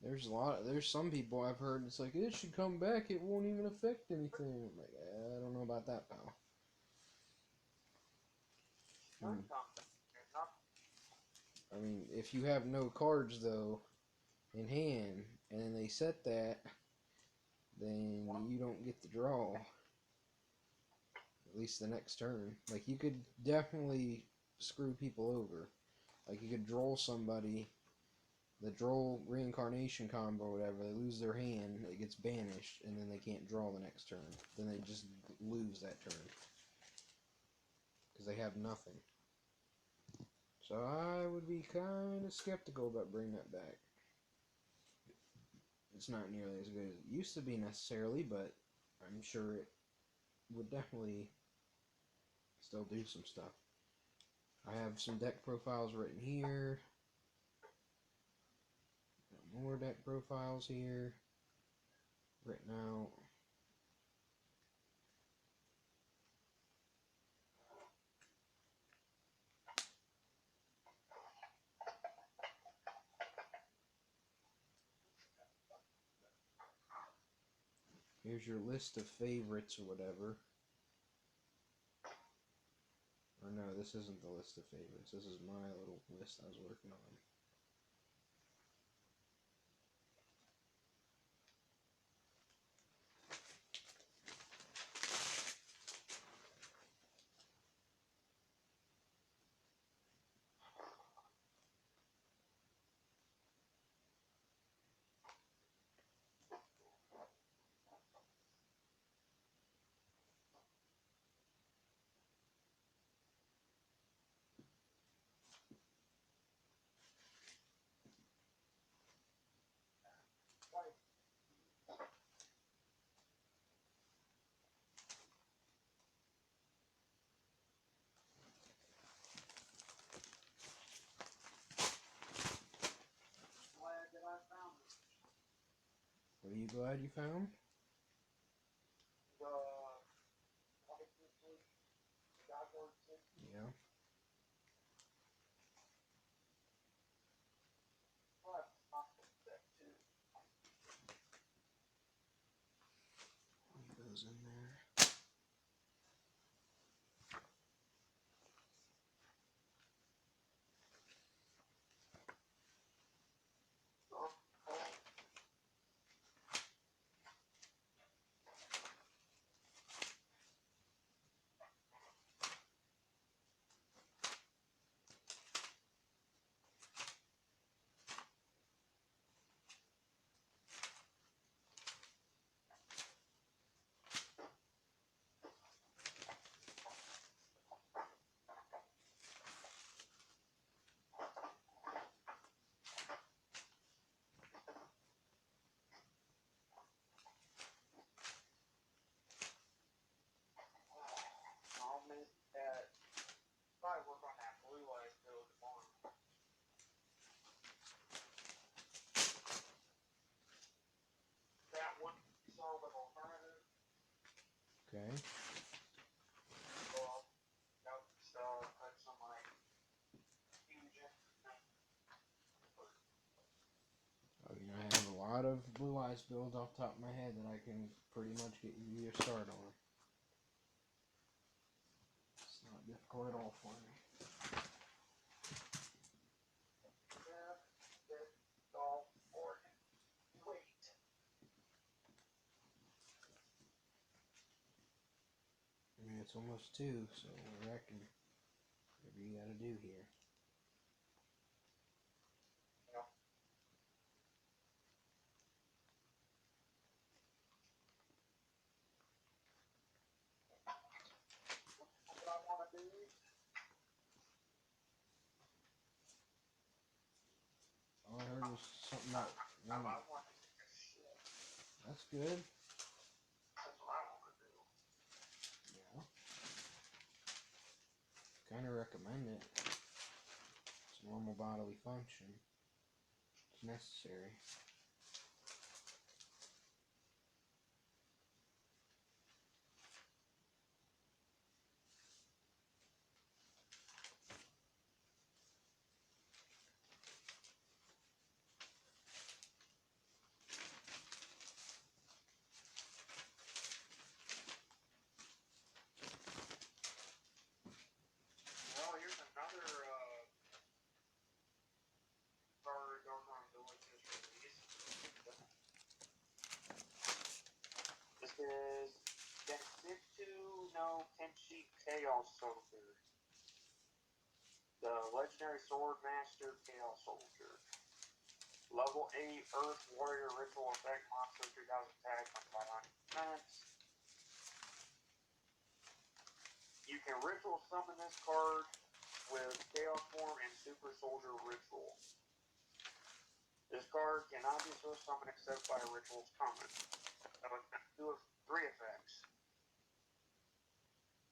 Yugioh. There's some people I've heard it's like, it should come back, it won't even affect anything. I'm like, I don't know about that, pal. I mean, if you have no cards, though, in hand, and then they set that, then you don't get the draw. At least the next turn. Like, you could definitely screw people over. Like, you could draw somebody, the draw reincarnation combo or whatever, they lose their hand, it gets banished, and then they can't draw the next turn. Then they just lose that turn. Because they have nothing. So I would be kind of skeptical about bringing that back. It's not nearly as good as it used to be necessarily, but I'm sure it would definitely still do some stuff. I have some deck profiles written here. Got more deck profiles here written out. Here's your list of favorites or whatever. Or no, this isn't the list of favorites. This is my little list I was working on. What are you glad you found? Yeah. goes in there. Probably work on that blue light build tomorrow. That one saw with alternative. Okay. Well, got stuff, put some like huge. I have a lot of Blue Eyes builds off the top of my head that I can pretty much get you your start on. It's not difficult at all for me. I mean, it's almost 2, so I reckon whatever you gotta do here. What I want to do. All I heard was something about I one. want to take a shit. That's good. That's what I want to do. Yeah. Kind of recommend it. It's normal bodily function. It's necessary. Well, here's another card Darkon Village just released. This is Densetsu no Kenshi Chaos Soldier. The Legendary Sword Master Chaos Soldier. Level 8 Earth Warrior Ritual Effect Monster 3000 attack on 500 defense. You can ritual summon this card with Chaos Form and Super Soldier Ritual. This card cannot be so summoned except by a ritual summon. So it's going to do 3 effects.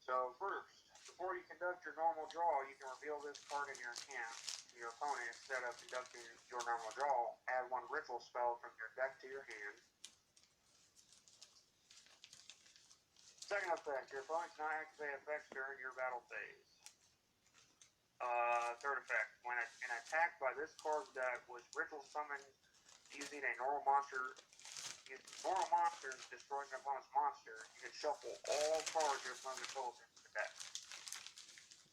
So first, before you conduct your normal draw, you can reveal this card in your hand to your opponent. Instead of conducting your normal draw, add 1 ritual spell from your deck to your hand. Second effect, your opponent cannot activate effects during your battle phase. Third effect, when an attack by this card that was ritual summoned using a normal monster, destroying an opponent's monster, you can shuffle all cards your opponent controls into the deck.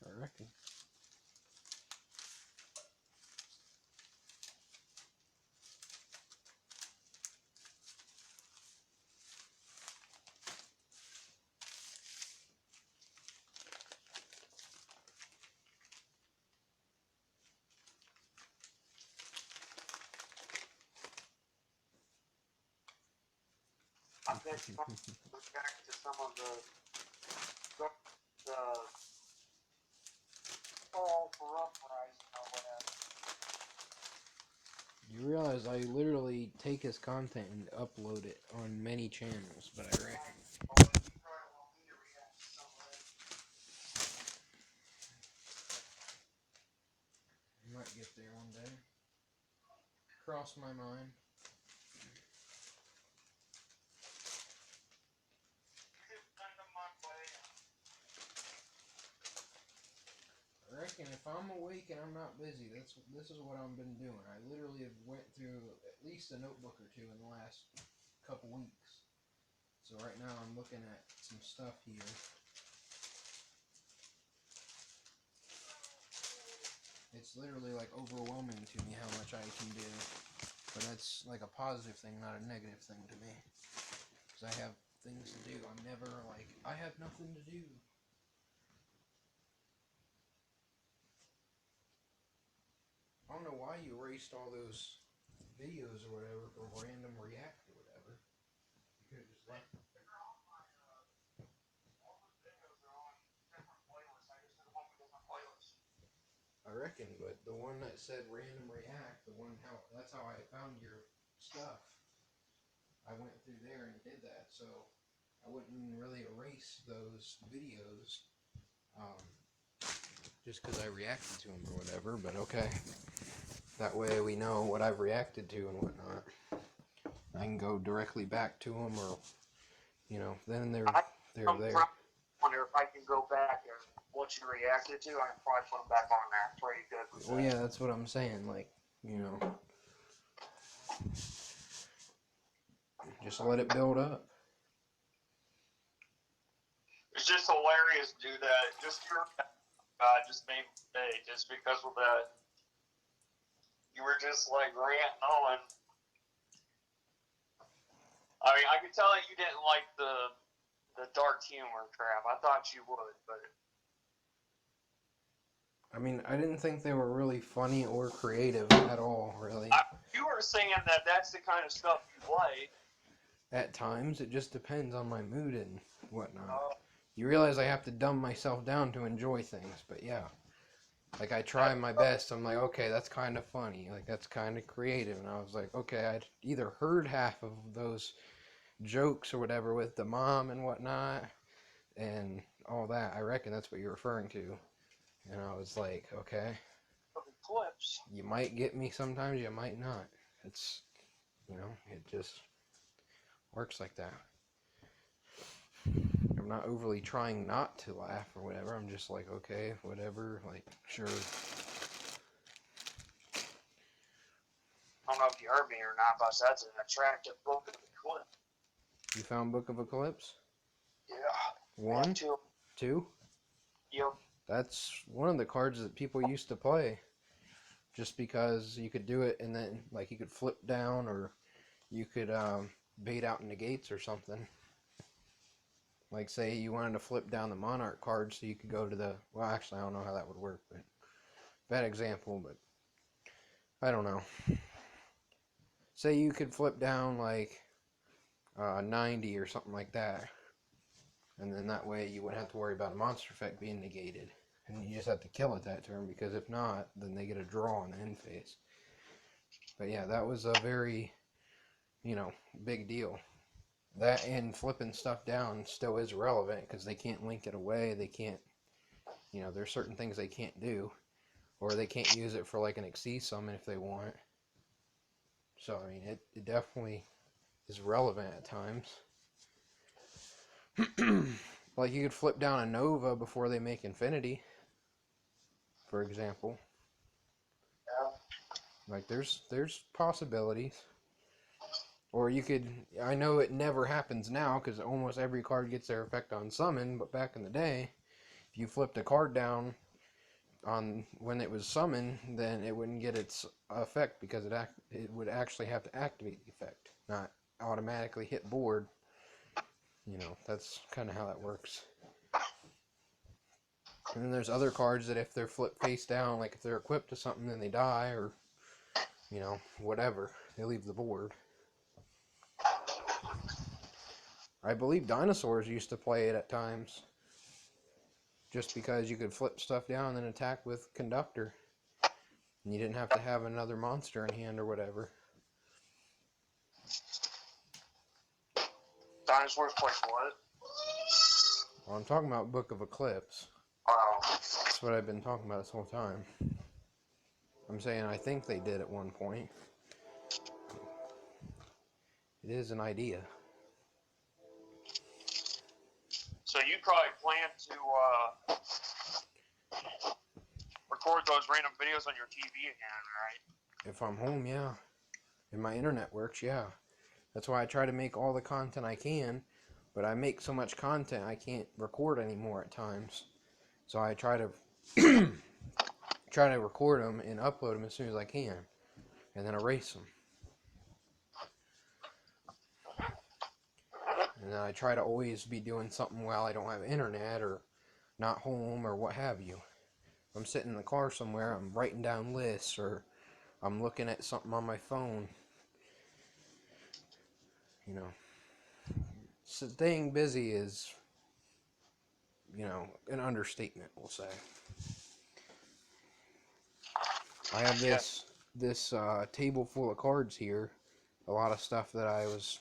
I reckon. I bet you look back to some of the call for uprising or whatever. You realize I literally take his content and upload it on many channels, but I reckon. You probably want me to react to some of it. I might get there one day. Cross my mind. I reckon if I'm awake and I'm not busy, this is what I've been doing. I literally have went through at least a notebook or 2 in the last couple weeks. So right now I'm looking at some stuff here. It's literally like overwhelming to me how much I can do. But that's like a positive thing, not a negative thing to me. Because I have things to do. I'm never like, I have nothing to do. I don't know why you erased all those videos or whatever for random react or whatever. You could have just left them. I reckon, but the one that said random react, that's how I found your stuff. I went through there and did that, so I wouldn't really erase those videos, just because I reacted to them or whatever. But okay, that way we know what I've reacted to and whatnot. I can go directly back to them, or then they're there. Wonder if I can go back and what you reacted to, I can probably put them back on there. Pretty good with Well, yeah, that's what I'm saying. Like, just let it build up. It's just hilarious to do that. Just made me say, just because of that. You were just like ranting on. I mean, I could tell that you didn't like the dark humor crap. I thought you would, but I mean, I didn't think they were really funny or creative at all, really. You were saying that that's the kind of stuff you like. At times, it just depends on my mood and whatnot. You realize I have to dumb myself down to enjoy things, but yeah. Like, I try my best. I'm like, okay, that's kind of funny. Like, that's kind of creative. And I was like, okay, I'd either heard half of those jokes or whatever with the mom and whatnot and all that. I reckon that's what you're referring to. And I was like, okay, Clips. you might get me sometimes, you might not. It's, it just works like that. I'm not overly trying not to laugh or whatever. I'm just like, okay, whatever, like, sure. I don't know if you heard me or not, but that's an attractive book of Eclipse. You found Book of Eclipse? Yeah. One? Two? Yep. That's one of the cards that people used to play. Just because you could do it and then, like, you could flip down or you could bait out negates or something. Like, say you wanted to flip down the Monarch card so you could go to the... Well, actually, I don't know how that would work, but... Bad example, but... I don't know. Say you could flip down, like, 90 or something like that. And then that way you wouldn't have to worry about a monster effect being negated. And you just have to kill it that turn, because if not, then they get a draw on the end phase. But yeah, that was a very, big deal. That and flipping stuff down still is relevant, because they can't link it away, they can't, there's certain things they can't do. Or they can't use it for like an Xyz summon if they want. So, I mean, it definitely is relevant at times. Like, you could flip down a Nova before they make Infinity, for example. Yeah. Like, there's possibilities. Or you could, I know it never happens now because almost every card gets their effect on summon, but back in the day, if you flipped a card down on when it was summoned, then it wouldn't get its effect because it would actually have to activate the effect, not automatically hit board. That's kind of how that works. And then there's other cards that if they're flipped face down, like if they're equipped to something, then they die, or, whatever. They leave the board. I believe dinosaurs used to play it at times. Just because you could flip stuff down and then attack with Conductor. And you didn't have to have another monster in hand or whatever. Dinosaurs play what? Well, I'm talking about Book of Eclipse. Oh. That's what I've been talking about this whole time. I'm saying I think they did at one point. It is an idea. So you probably plan to record those random videos on your TV again, right? If I'm home, yeah. If my internet works, yeah. That's why I try to make all the content I can but I make so much content I can't record anymore at times. So I try to try to record them and upload them as soon as I can, and then erase them. And then I try to always be doing something while I don't have internet or not home or what have you. If I'm sitting in the car somewhere, I'm writing down lists, or I'm looking at something on my phone. You know, staying busy is, an understatement, we'll say. I have this table full of cards here, a lot of stuff that I was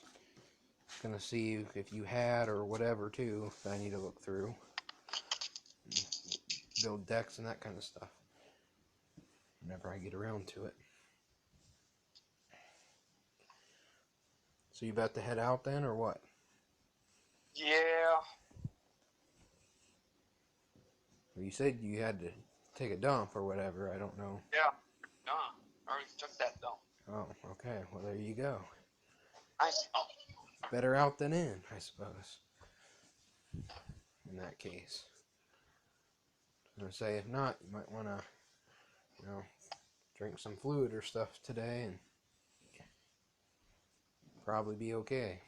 gonna see if you had or whatever too that I need to look through, build decks and that kind of stuff whenever I get around to it. So you about to head out then, or what? Yeah. You said you had to take a dump or whatever. I don't know. Yeah. Nah. I already took that dump. Oh, okay. Well, there you go. I smell. Better out than in, I suppose. In that case. I was gonna say, if not, you might want to, drink some fluid or stuff today and probably be okay.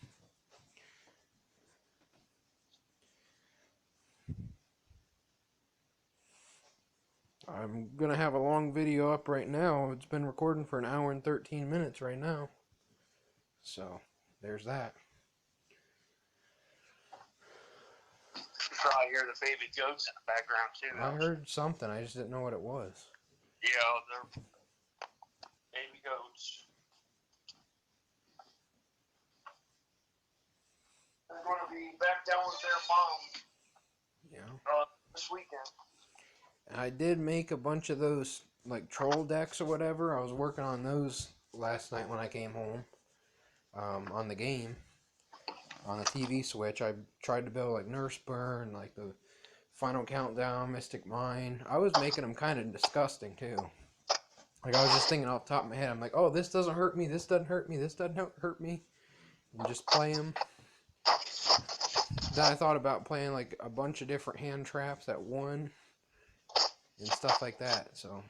I'm going to have a long video up right now. It's been recording for 1 hour and 13 minutes right now. So, there's that. You probably hear the baby goats in the background too. I heard something. I just didn't know what it was. Yeah, they're baby goats. They're going to be back down with their mom this weekend. I did make a bunch of those, like, troll decks or whatever. I was working on those last night when I came home, on the game. On the TV switch, I tried to build, like, Nurse Burn, like, the Final Countdown, Mystic Mine. I was making them kind of disgusting, too. Like, I was just thinking off the top of my head, I'm like, oh, this doesn't hurt me, this doesn't hurt me, this doesn't hurt me. And just play them. Then I thought about playing, like, a bunch of different hand traps at one. And stuff like that, so.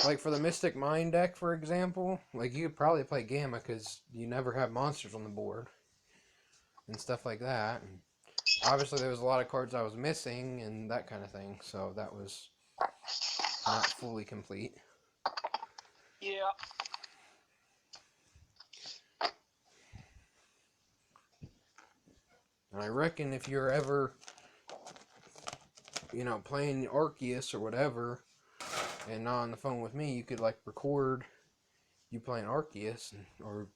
Like, for the Mystic Mine deck, for example, like, you could probably play Gamma, because you never have monsters on the board. And stuff like that. And obviously, there was a lot of cards I was missing, and that kind of thing, so that was not fully complete. Yeah. And I reckon if you're ever, playing Arceus or whatever, and not on the phone with me, you could, like, record you playing Arceus, or,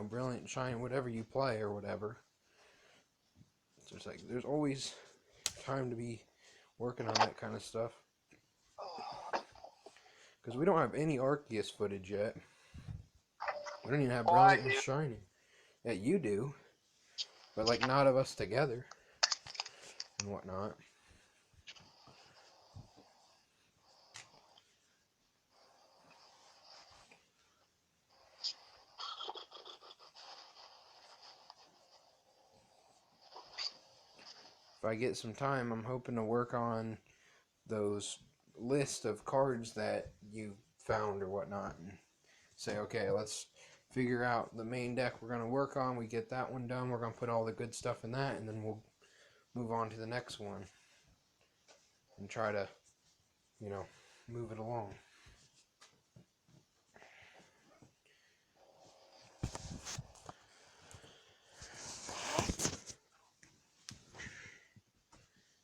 Brilliant Shine, whatever you play or whatever. So it's like, there's always time to be working on that kind of stuff. Because we don't have any Arceus footage yet. We don't even have Brilliant and Shining. Yeah, you do. But, like, not of us together. And whatnot. If I get some time, I'm hoping to work on those list of cards that you found or whatnot, and say, okay, let's figure out the main deck we're going to work on. We get that one done, we're going to put all the good stuff in that, and then we'll move on to the next one and try to, move it along.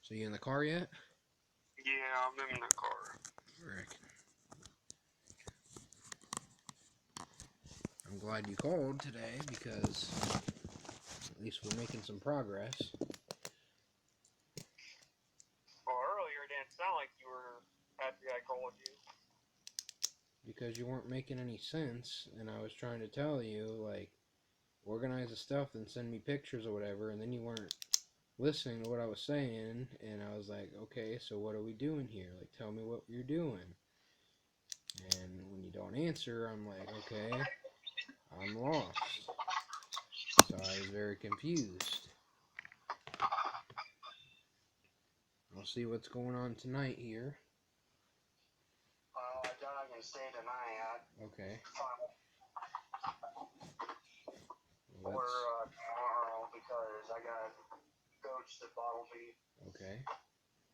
So you in the car yet? Yeah, I'm in the car. Rick. I'm glad you called today, because at least we're making some progress. Well, earlier it didn't sound like you were happy I called you. Because you weren't making any sense, and I was trying to tell you, like, organize the stuff and send me pictures or whatever, and then you weren't listening to what I was saying, and I was like, okay, so what are we doing here? Like, tell me what you're doing. And when you don't answer, I'm like, okay, I'm lost. So I was very very confused. We'll see what's going on tonight here. Well, I doubt I can stay tonight. Okay. Or Well, tomorrow because I got goats that bottle feed. okay.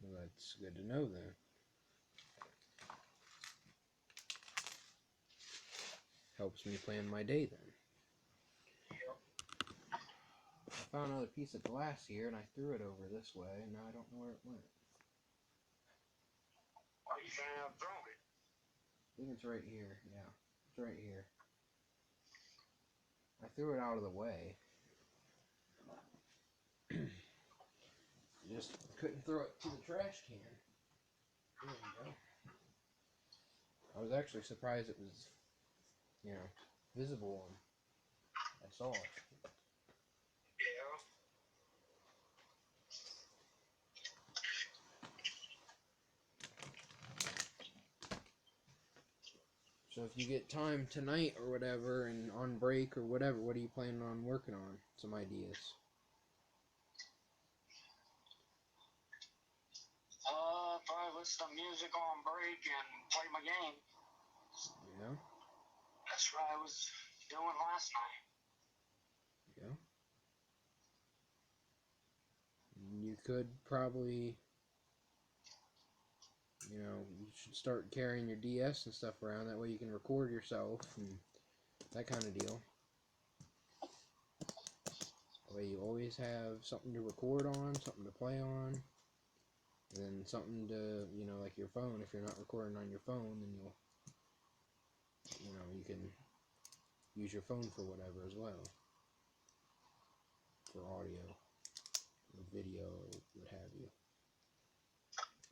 Well, that's good to know then. Helps me plan my day then. I found another piece of glass here and I threw it over this way and now I don't know where it went. Well, you shouldn't have thrown it. I think it's right here. Yeah, it's right here. I threw it out of the way. Just couldn't throw it to the trash can. There we go. I was actually surprised it was, visible when I saw it. Yeah. So if you get time tonight or whatever and on break or whatever, what are you planning on working on? Some ideas. Probably listen to music on break and play my game. Yeah. That's what I was doing last night. Yeah. You could probably, you should start carrying your DS and stuff around. That way you can record yourself and that kind of deal. That way you always have something to record on, something to play on, and then something to, like your phone. If you're not recording on your phone, then you can use your phone for whatever as well. For audio, or video, or what have you.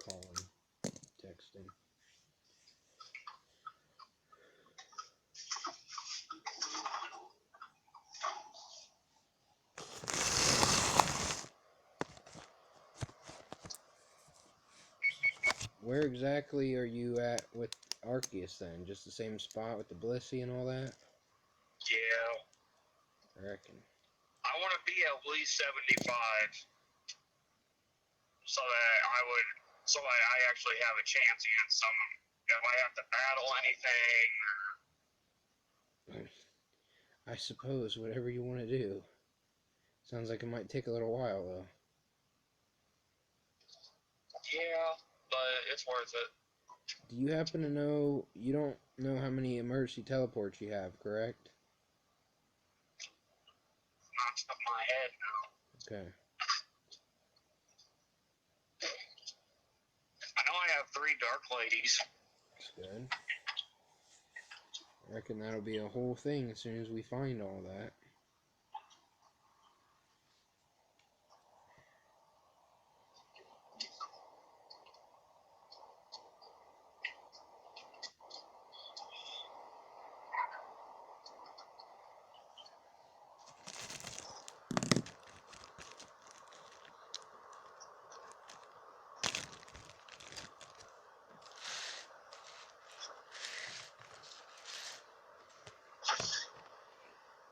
Calling, texting. Where exactly are you at with Arceus then? Just the same spot with the Blissey and all that? Yeah. I reckon. I want to be at least 75 so that I actually have a chance against someone. If I have to battle anything. I suppose, whatever you want to do. Sounds like it might take a little while, though. Yeah, but it's worth it. Do you happen to know, you don't know how many emergency teleports you have, correct? Not top of my head now. Okay. I know I have 3 Dark Ladies. That's good. I reckon that'll be a whole thing as soon as we find all that.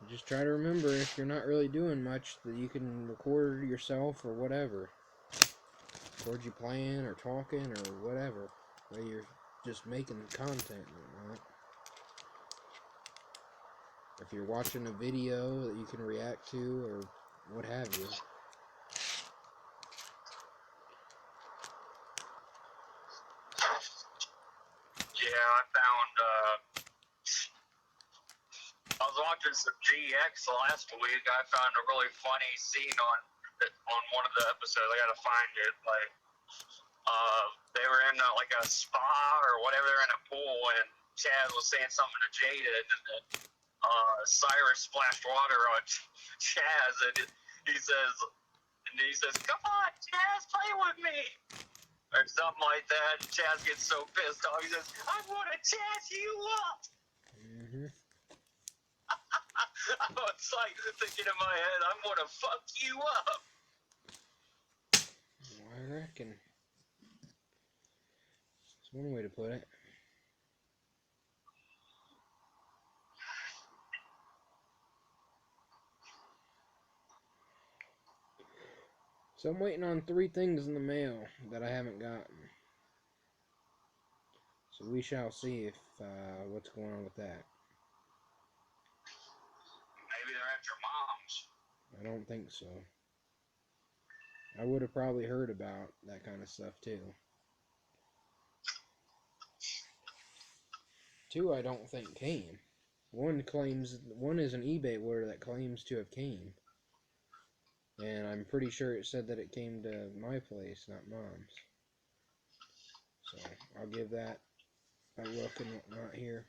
Just try to remember, if you're not really doing much, that you can record yourself or whatever. Record you playing or talking or whatever. Where you're just making content and whatnot. If you're watching a video that you can react to or what have you. Yeah, I was watching some GX last week. I found a really funny scene on one of the episodes. I gotta find it. Like, they were in like a spa or whatever. They're in a pool, and Chaz was saying something to Jada, and then Cyrus splashed water on Chaz, and he says, "Come on, Chaz, play with me." Or something like that. Chaz gets so pissed off. He says, "I'm gonna Chaz you up." Mm-hmm. I was like thinking in my head, "I'm gonna fuck you up." I reckon. That's one way to put it. So I'm waiting on 3 things in the mail that I haven't gotten. So we shall see if what's going on with that. Maybe they're at your mom's. I don't think so. I would have probably heard about that kind of stuff too. 2 I don't think came. One is an eBay order that claims to have came. And I'm pretty sure it said that it came to my place, not mom's. So I'll give that a look and whatnot here.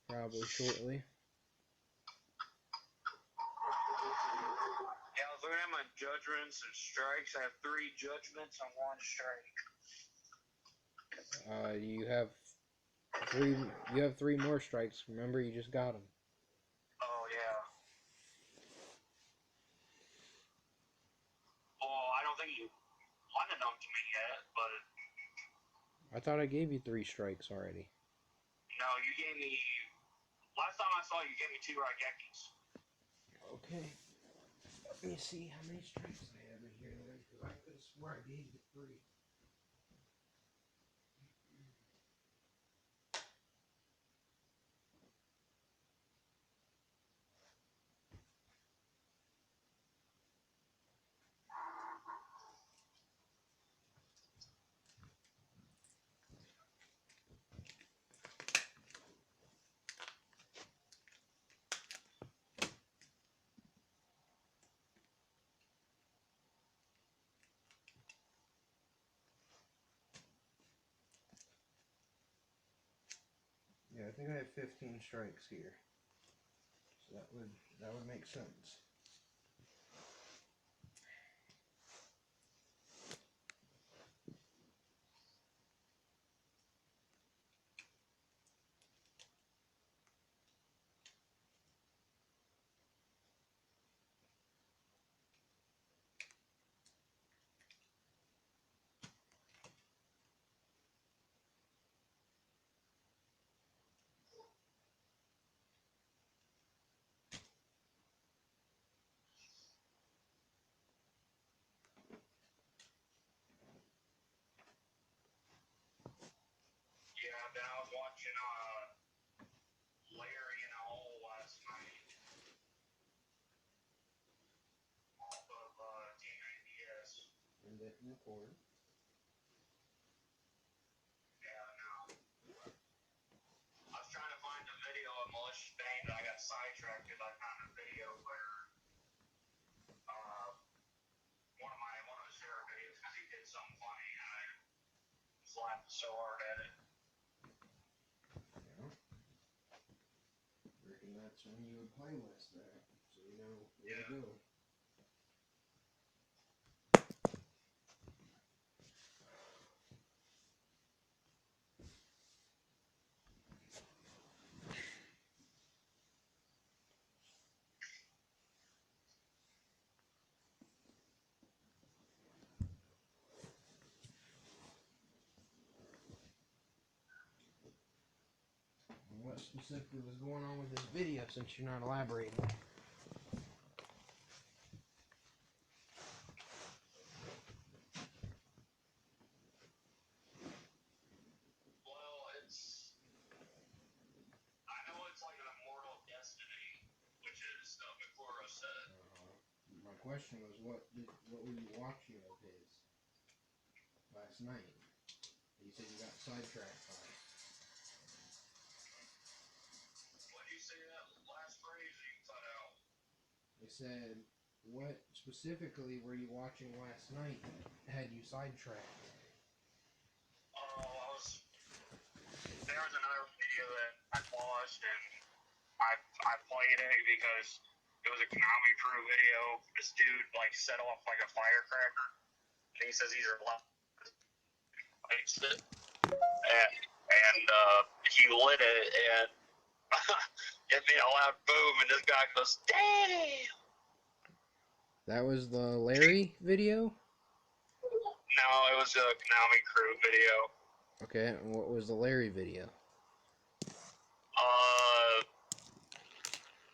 Probably shortly. Yeah, I was looking at my judgments and strikes. I have 3 judgments and 1 strike. You have 3 more strikes. Remember, you just got them. Oh, yeah. Well, I don't think you wanted them to me yet, but... I thought I gave you 3 strikes already. No, you gave me... Last time I saw you, gave me 2 Raigekis. Okay. Let me see how many strikes I have in here then, because I could have swore I gave you 3. Yeah, I think I have 15 strikes here. So that would make sense. Yeah, then I was watching Larry and All last night off of T90S. And that record. Yeah, no. I was trying to find a video of Malicious Bane, but I got sidetracked because I found a video where one of his favorite videos because he did something funny and I was laughing so hard at it. Yeah. Reckon that's when you would playlist that, so you know where to go. What specifically was going on with this video since you're not elaborating? Well, I know it's like an immortal destiny, which is Mikuro said. My question was, what were you watching of his last night? You said you got sidetracked by it. What did you say that last phrase you cut out? I said, what specifically were you watching last night that had you sidetracked? Oh, there was another video that I watched and I played it because it was a Konami Crew video. This dude like set off like a firecracker and he says he's a and he lit it and it made a loud boom and this guy goes, damn! That was the Larry video? No, it was a Konami Crew video. Okay, and what was the Larry video?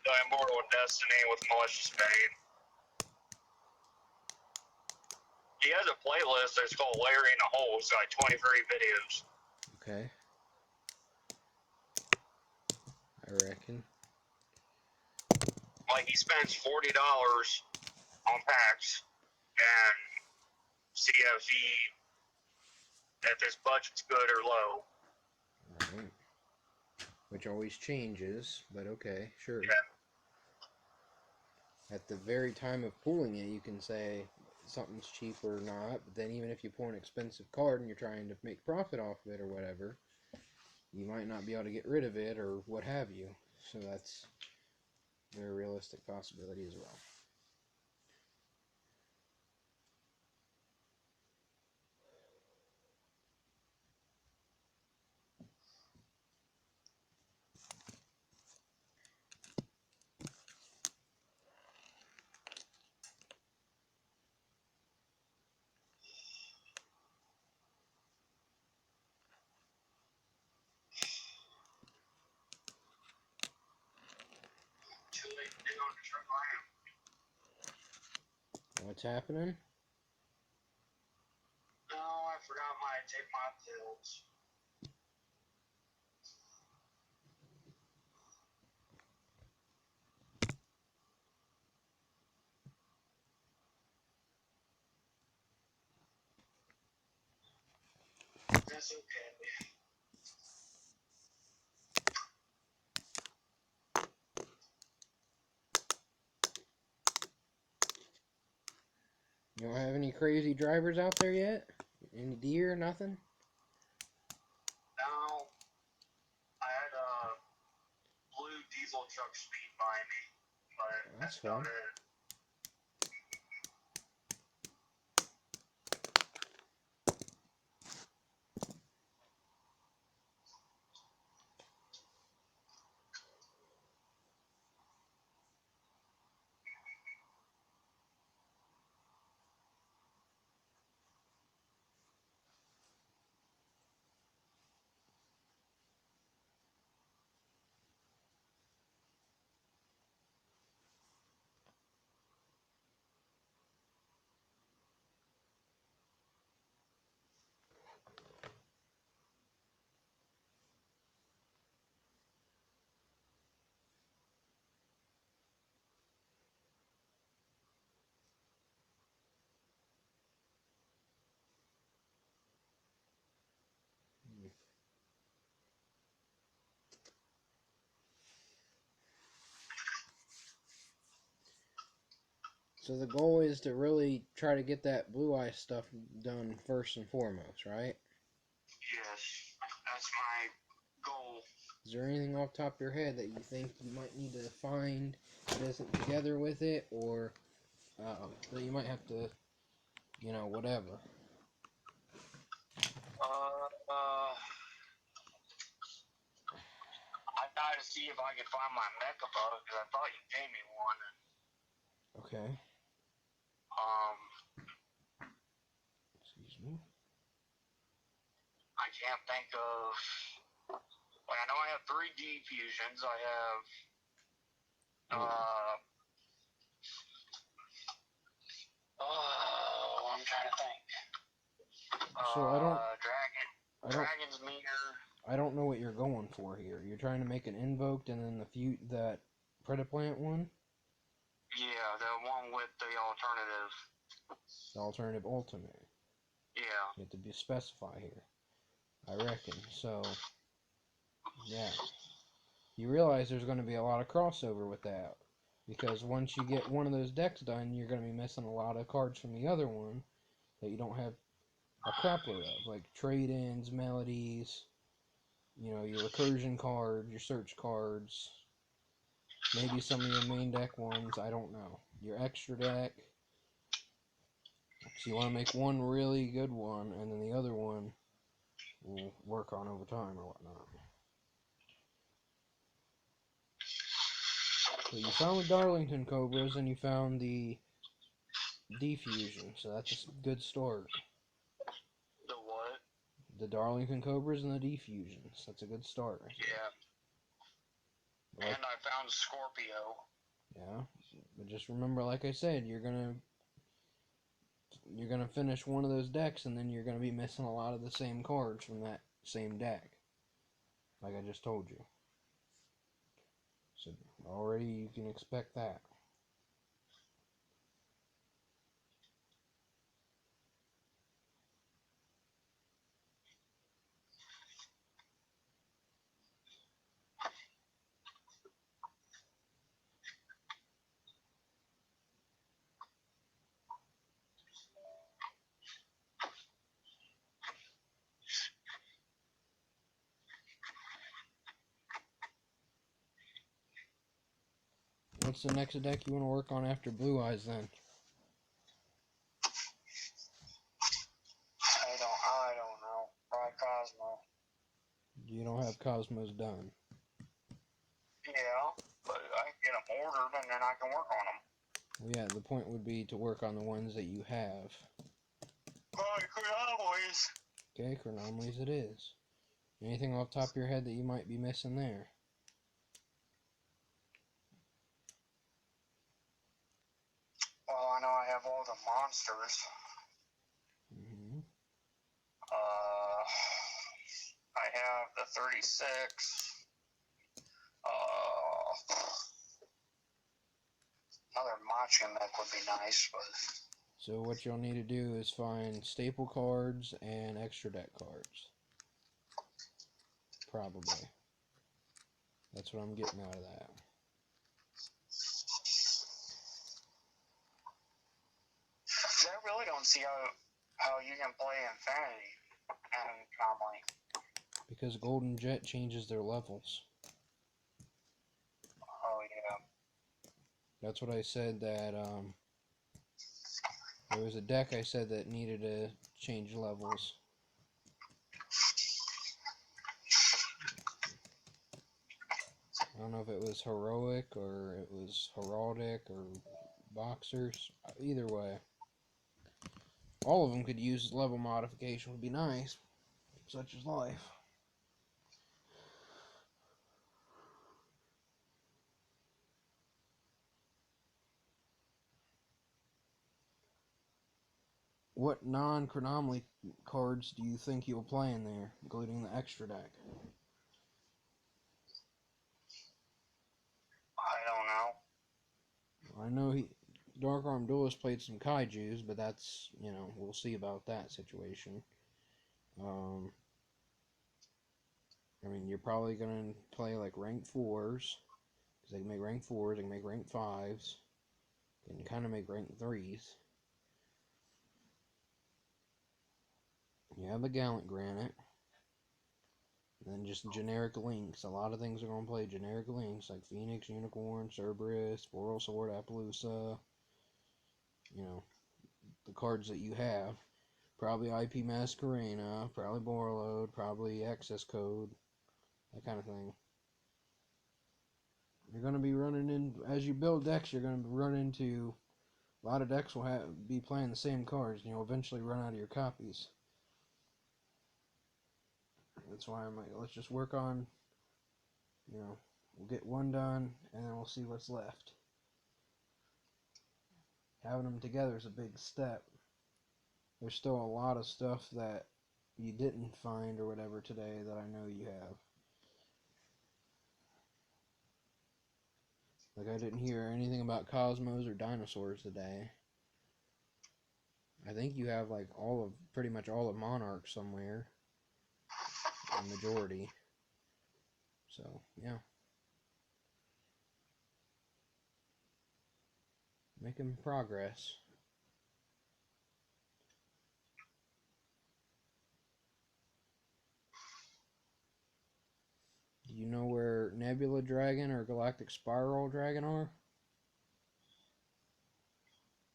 The Immortal Destiny with Malicious Bane. He has a playlist that's called Layering a Hole. It's got 23 videos. Okay. I reckon. Like, he spends $40 on packs and see if his budget's good or low. Right. Which always changes, but okay, sure. Yeah. At the very time of pulling it, you can say something's cheap or not, but then even if you pull an expensive card and you're trying to make profit off of it or whatever, you might not be able to get rid of it or what have you. So that's a very realistic possibility as well. Too late to dig on the truck lamp. What's happening? No, I forgot my take my pills. That's okay. You don't have any crazy drivers out there yet? Any deer? Nothing? No, I had a blue diesel truck speed by me, but That's about fun. it. So the goal is to really try to get that blue eye stuff done first and foremost, right? Yes, that's my goal. Is there anything off the top of your head that you think you might need to find that isn't together with it, or that you might have to, whatever? I tried to see if I could find my mecha bug because I thought you gave me one. Okay. Um, Excuse me. I can't think of. Like, I know I have 3D fusions. I have. Oh, I'm trying to think. So Dragon's meter. I don't know what you're going for here. You're trying to make an invoked and then that Predaplant one? Yeah, the one with the alternative. The alternative ultimate. Yeah. You have to specify here. I reckon. So, yeah. You realize there's going to be a lot of crossover with that. Because once you get one of those decks done, you're going to be missing a lot of cards from the other one that you don't have a crapload of. Like trade-ins, melodies, your recursion cards, your search cards, maybe some of your main deck ones, I don't know. Your extra deck. So you want to make one really good one, and then the other one will work on over time or whatnot. So you found the Darlington Cobras, and you found the Defusion, so that's a good start. The what? The Darlington Cobras and the Defusions, that's a good start. Yeah. And I found Scorpio. Yeah, but just remember, like I said, you're gonna you're gonna finish one of those decks, and then you're gonna be missing a lot of the same cards from that same deck, like I just told you. So already you can expect that. What's the next deck you want to work on after Blue Eyes then? I don't know. Probably Cosmo. You don't have Cosmos done. Yeah, but I can get them ordered and then I can work on them. Well, yeah, the point would be to work on the ones that you have. Always. Okay, Chronomalies it is. Anything off the top of your head that you might be missing there? Well, I know I have all the monsters. Mm-hmm. I have the 36. Another Macho mech would be nice, but... So what you'll need to do is find staple cards and extra deck cards. Probably. That's what I'm getting out of that. I really don't see how you can play Infinity and Anomaly. Because Golden Jet changes their levels. Oh, yeah. That's what I said that, there was a deck I said that needed to change levels. I don't know if it was Heroic or it was Heraldic or Boxers. Either way. All of them could use level modification, would be nice. Such is life. What non-Chronomaly cards do you think you'll play in there, including the extra deck? I don't know. I know Dark Arm Duelist played some Kaijus, but that's, we'll see about that situation. I mean, you're probably going to play like rank 4s, because they can make rank 4s, they can make rank 5s, they can kind of make rank 3s. You have the Gallant Granite, and then just generic links. A lot of things are going to play generic links, like Phoenix, Unicorn, Cerberus, Boral Sword, Appaloosa. The cards that you have. Probably IP Masquerena, probably Borreload, probably Access Code, that kind of thing. You're going to be running in, as you build decks, you're going to run into, a lot of decks will be playing the same cards, and you'll eventually run out of your copies. That's why I'm like, let's just work on, we'll get one done, and then we'll see what's left. Having them together is a big step. There's still a lot of stuff that you didn't find or whatever today that I know you have. Like, I didn't hear anything about Cosmos or dinosaurs today. I think you have like pretty much all of Monarch somewhere. A majority. So, yeah. Making progress. Do you know where Nebula Dragon or Galactic Spiral Dragon are?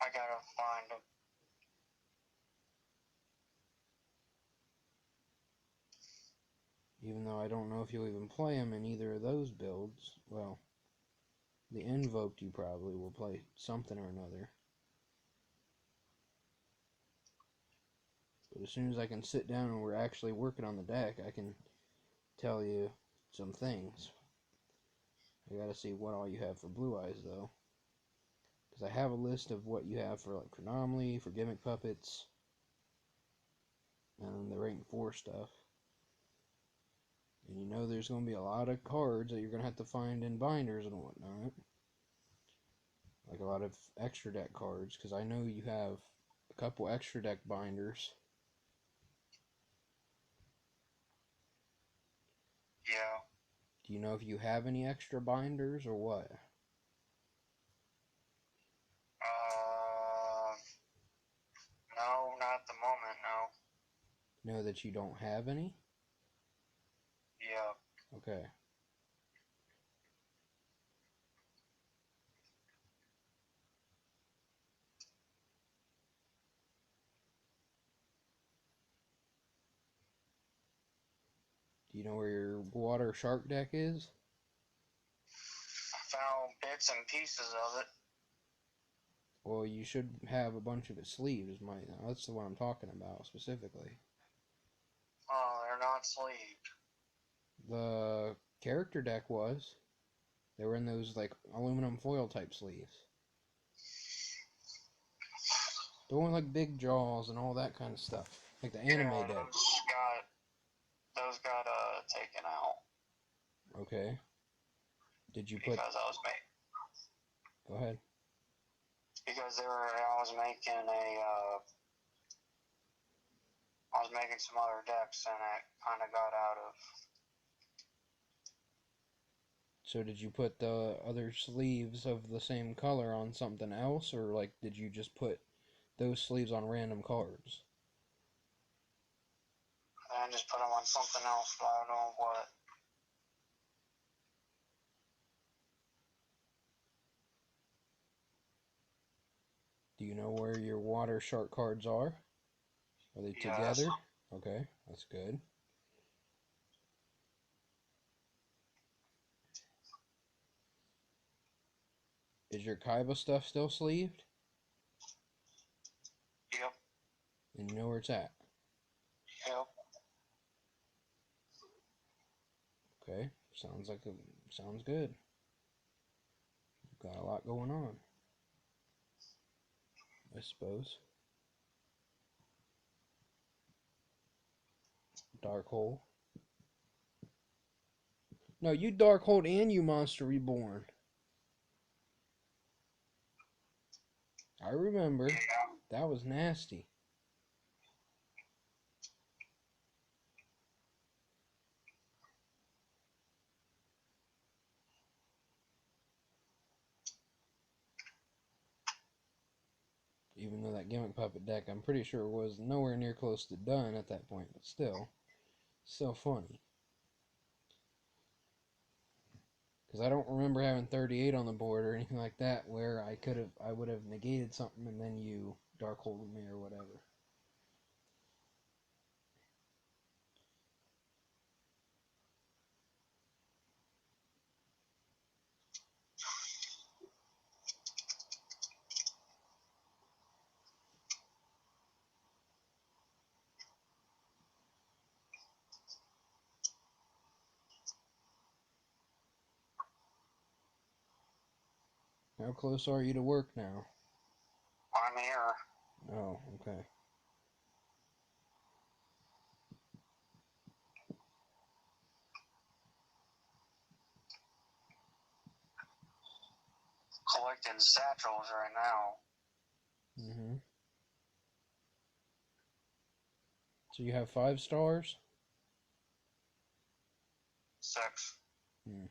I gotta find them. Even though I don't know if you'll even play them in either of those builds. Well, the Invoked you probably will play something or another. But as soon as I can sit down and we're actually working on the deck, I can tell you some things. I gotta see what all you have for Blue Eyes, though. Because I have a list of what you have for like Chronomly, for Gimmick Puppets, and the rank 4 stuff. And you know there's going to be a lot of cards that you're going to have to find in binders and whatnot. Like a lot of extra deck cards, because I know you have a couple extra deck binders. Yeah. Do you know if you have any extra binders or what? No, not at the moment, no. Know that you don't have any? Yeah. Okay. Do you know where your water shark deck is? I found bits and pieces of it. Well, you should have a bunch of its sleeves. That's the one I'm talking about specifically. Oh, they're not sleeved. The character deck was. They were in those like aluminum foil type sleeves. The one with like big jaws and all that kind of stuff. Like the anime Yeah, deck. those got taken out. Okay. Did you put... Because Go ahead. Because I was making some other decks and it kind of got out of. So did you put the other sleeves of the same color on something else, or like did you just put those sleeves on random cards? And just put them on something else, but I don't know what. Do you know where your water shark cards are? Are they Yes. together? Okay, that's good. Is your Kaiba stuff still sleeved? Yep. And you know where it's at? Yep. Okay, sounds good. You've got a lot going on, I suppose. Darkhold. No, you Darkhold and you Monster Reborn. I remember. Yeah. That was nasty. Even though that Gimmick Puppet deck, I'm pretty sure was nowhere near close to done at that point, but still funny. Because I don't remember having 38 on the board or anything like that where I would have negated something and then you Darkholded me or whatever. How close are you to work now? I'm here. Oh, okay. Collecting satchels right now. Mm-hmm. So you have 5 stars? 6. Hmm.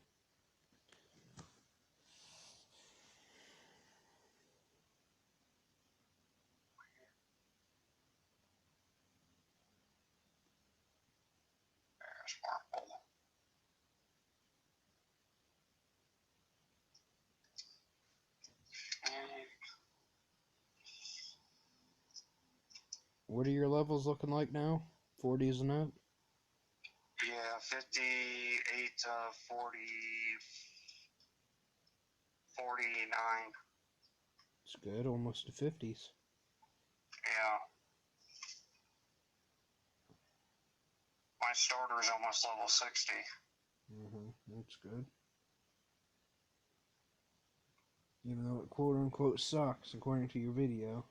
There's Marple. What are your levels looking like now? 40s and up? Yeah, 58 to 40, 49. It's good, almost to 50s. Yeah. My starter's almost level 60. Mm-hmm. That's good. Even though it quote unquote sucks, according to your video.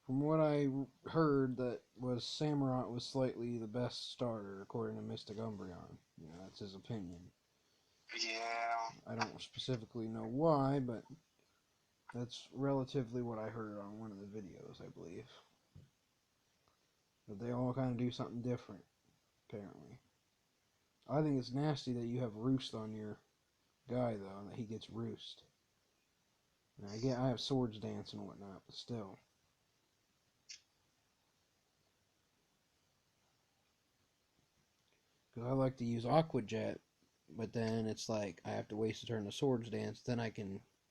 From what I heard, that was Samurott was slightly the best starter, according to Mystic Umbreon. You know, that's his opinion. Yeah. I don't specifically know why, but that's relatively what I heard on one of the videos, I believe. But they all kind of do something different, apparently. I think it's nasty that you have Roost on your guy, though, and that he gets Roost. And I have Swords Dance and whatnot, but still. Because I like to use Aqua Jet, but then it's like I have to waste a turn to Swords Dance, then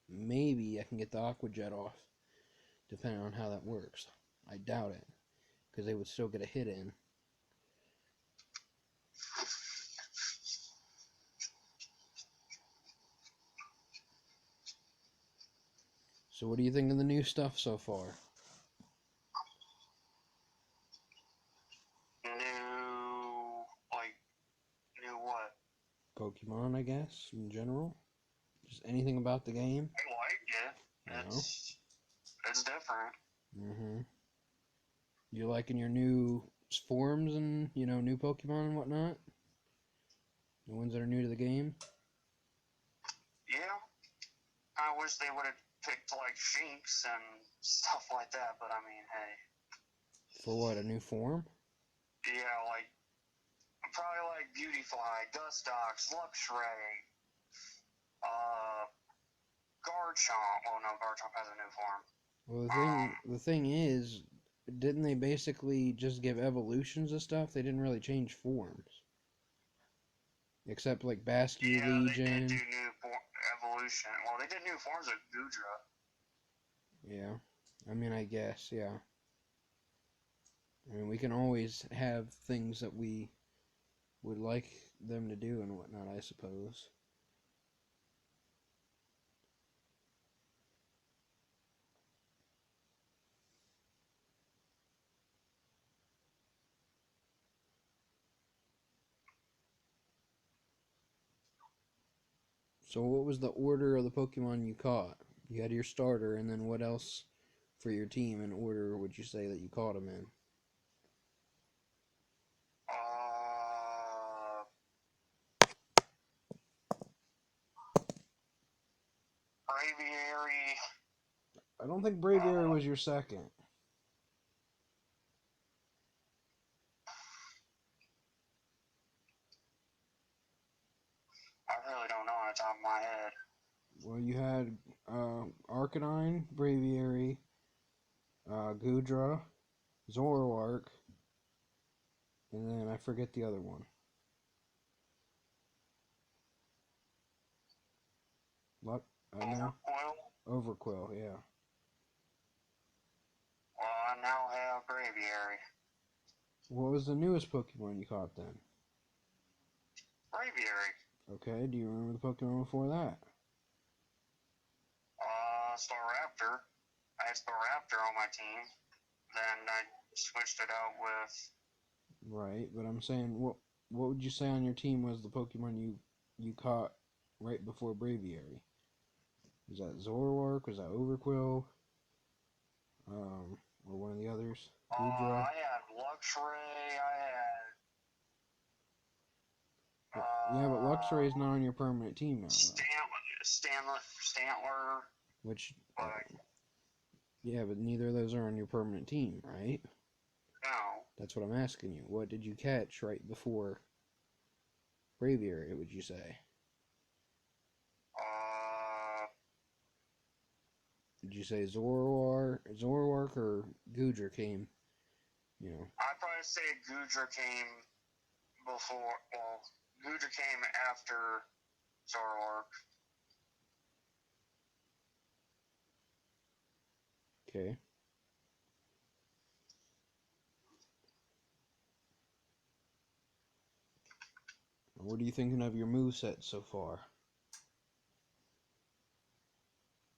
maybe I can get the Aqua Jet off, depending on how that works. I doubt it, because they would still get a hit in. So what do you think of the new stuff so far? New what? Pokemon, I guess, in general? Just anything about the game? I like it. No? It's different. Mm-hmm. You liking your new forms and, new Pokemon and whatnot? The ones that are new to the game? Yeah. I wish they would have picked like Shinx and stuff like that, but I mean, hey. For what, a new form? Yeah, like probably like Beautifly, Dustox, Luxray, Garchomp. Well, no, Garchomp has a new form. Well, the thing is, didn't they basically just give evolutions of stuff? They didn't really change forms. Except like Basque Legion. They did do new evolution. Well, they did new forms of Gudra. Yeah. I mean, I guess, yeah. I mean, we can always have things that we would like them to do and whatnot, I suppose. So what was the order of the Pokemon you caught? You had your starter, and then what else for your team in order would you say that you caught them in? Braviary. I don't think Braviary was your second. I really don't know on the top of my head. Well, you had Arcanine, Braviary, Gudra, Zoroark, and then I forget the other one. Overquill, yeah. Well, I now have Braviary. What was the newest Pokemon you caught then? Braviary. Okay, do you remember the Pokemon before that? Staraptor. I had Staraptor on my team. Then I switched it out with... Right, but I'm saying, what would you say on your team was the Pokemon you caught right before Braviary? Was that Zoroark? Was that Overquill? Or one of the others? Gudra? I had Luxray. Yeah, but Luxray's not on your permanent team now. Stantler. Which, yeah, but neither of those are on your permanent team, right? No. That's what I'm asking you. What did you catch right before Braviary, would you say? Did you say Zoroark or Gudra came, I'd probably say Gudra came before, well, Gudra came after Zoroark. Okay. What are you thinking of your moveset so far?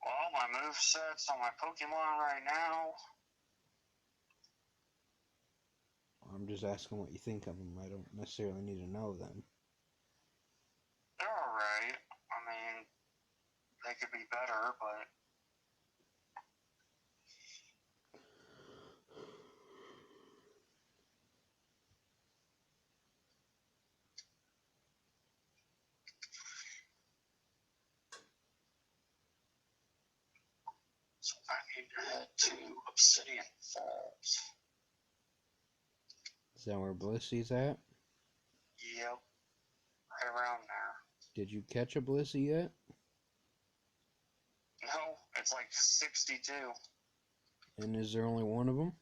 Well, my movesets on my Pokemon right now, just asking what you think of them. I don't necessarily need to know them. They're alright. I mean, they could be better, but so I need to head to Obsidian Falls. Is that where Blissy's at? Yep. Right around there. Did you catch a Blissey yet? No, it's like 62. And is there only one of them?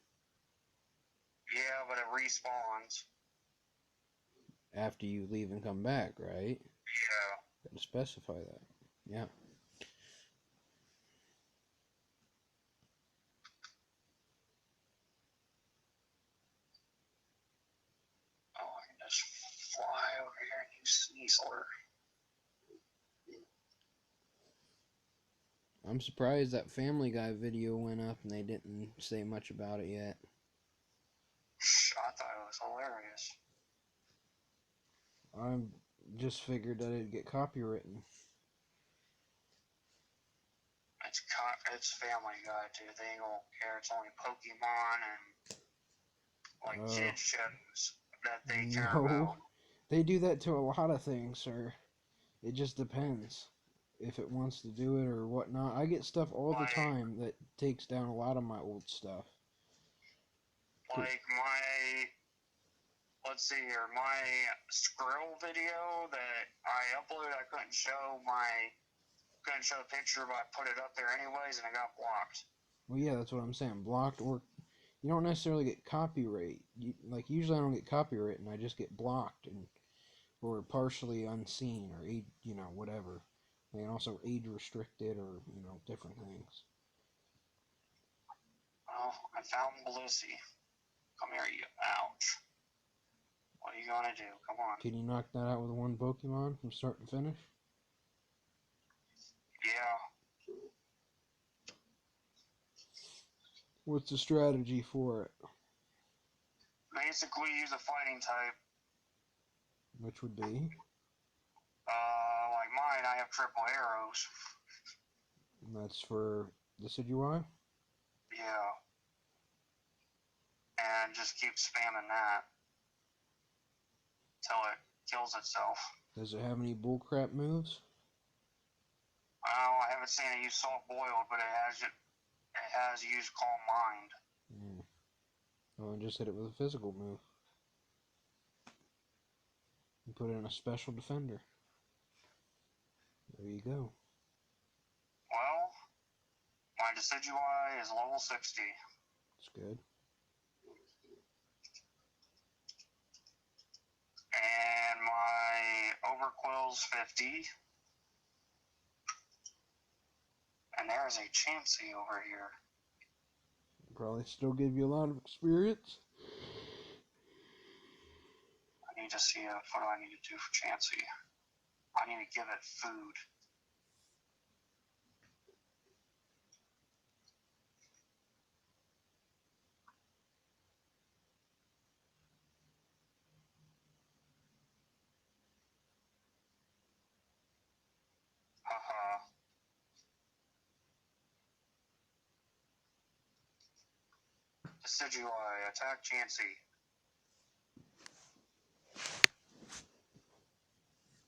Yeah, but it respawns. After you leave and come back, right? Yeah. Gotta specify that. Yeah. Oh, I can just fly over here and use Sneasler. I'm surprised that Family Guy video went up and they didn't say much about it yet. I thought it was hilarious. I just figured that it'd get copywritten. It's Family Guy, dude. They ain't gonna care. It's only Pokemon and like kid shows that they care about. They do that to a lot of things, sir. It just depends if it wants to do it or whatnot. I get stuff all the time that takes down a lot of my old stuff. Like let's see here, my Skrill video that I uploaded, I couldn't show the picture, but I put it up there anyways, and it got blocked. Well, yeah, that's what I'm saying. Blocked, or you don't necessarily get copyright. Usually I don't get copyright, and I just get blocked or partially unseen, or whatever. And also age restricted, or different things. Oh, I found Blissey. Come here, you. Ouch. What are you gonna do? Come on. Can you knock that out with one Pokemon from start to finish? Yeah. What's the strategy for it? Basically, use a fighting type. Which would be? Like mine, I have triple arrows. And that's for the Yugioh? Yeah. And just keep spamming that till it kills itself. Does it have any bullcrap moves? Well, I haven't seen it use Salt Boiled, but it has used Calm Mind. Oh, and just hit it with a physical move. And put it in a special defender. There you go. Well, my Decidueye is level 60. That's good. And my Overquill's 50. And there's a Chansey over here. Probably still give you a lot of experience. I need to see what do I need to do for Chansey. I need to give it food. Decidueye, attack Chansey.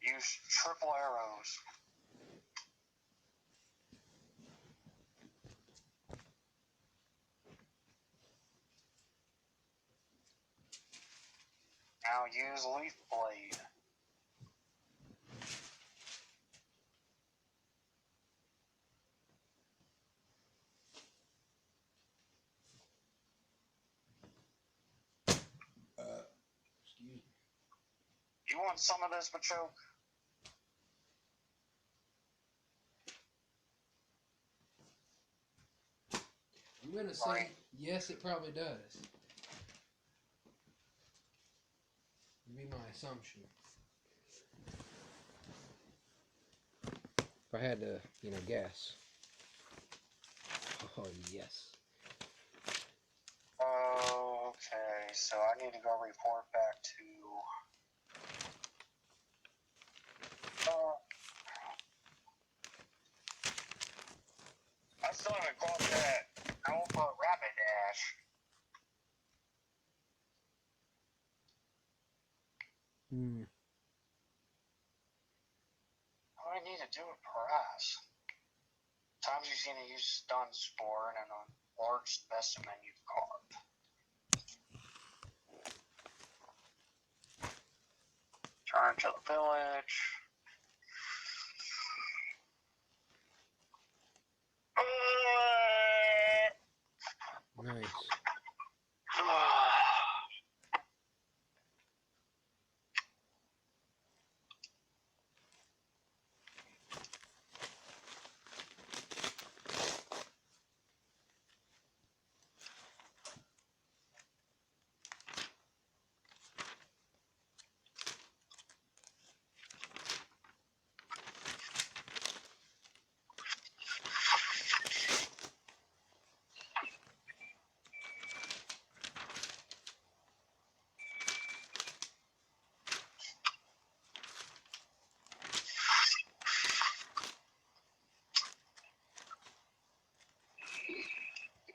Use triple arrows. Now use Leaf Blade. Excuse me. You want some of this, Machoke? I'm gonna say yes, it probably does. Would be my assumption. If I had to, guess. Oh yes. Okay, so I need to go report back to. I still haven't caught that Alpha Rapid Dash. What do I need to do to press? Times you've seen it use Stun Spore and a large specimen you've caught. Turn to the village. Nice.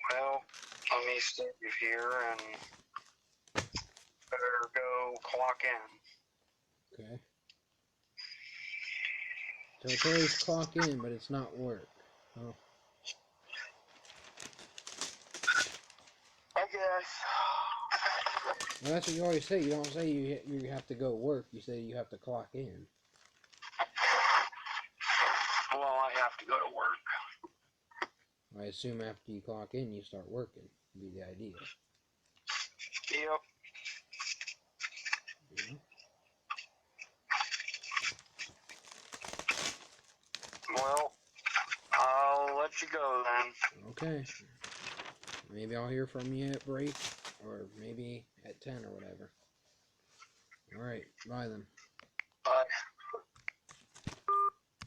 Well, let me stay here and better go clock in. Okay. So it's always clock in, but it's not work. Oh. I guess. Well, that's what you always say. You don't say you have to go work. You say you have to clock in. Well, I have to go to work. I assume after you clock in, you start working. Would be the idea. Yep. Yeah. Well, I'll let you go then. Okay. Maybe I'll hear from you at break, or maybe at 10 or whatever. Alright, bye then.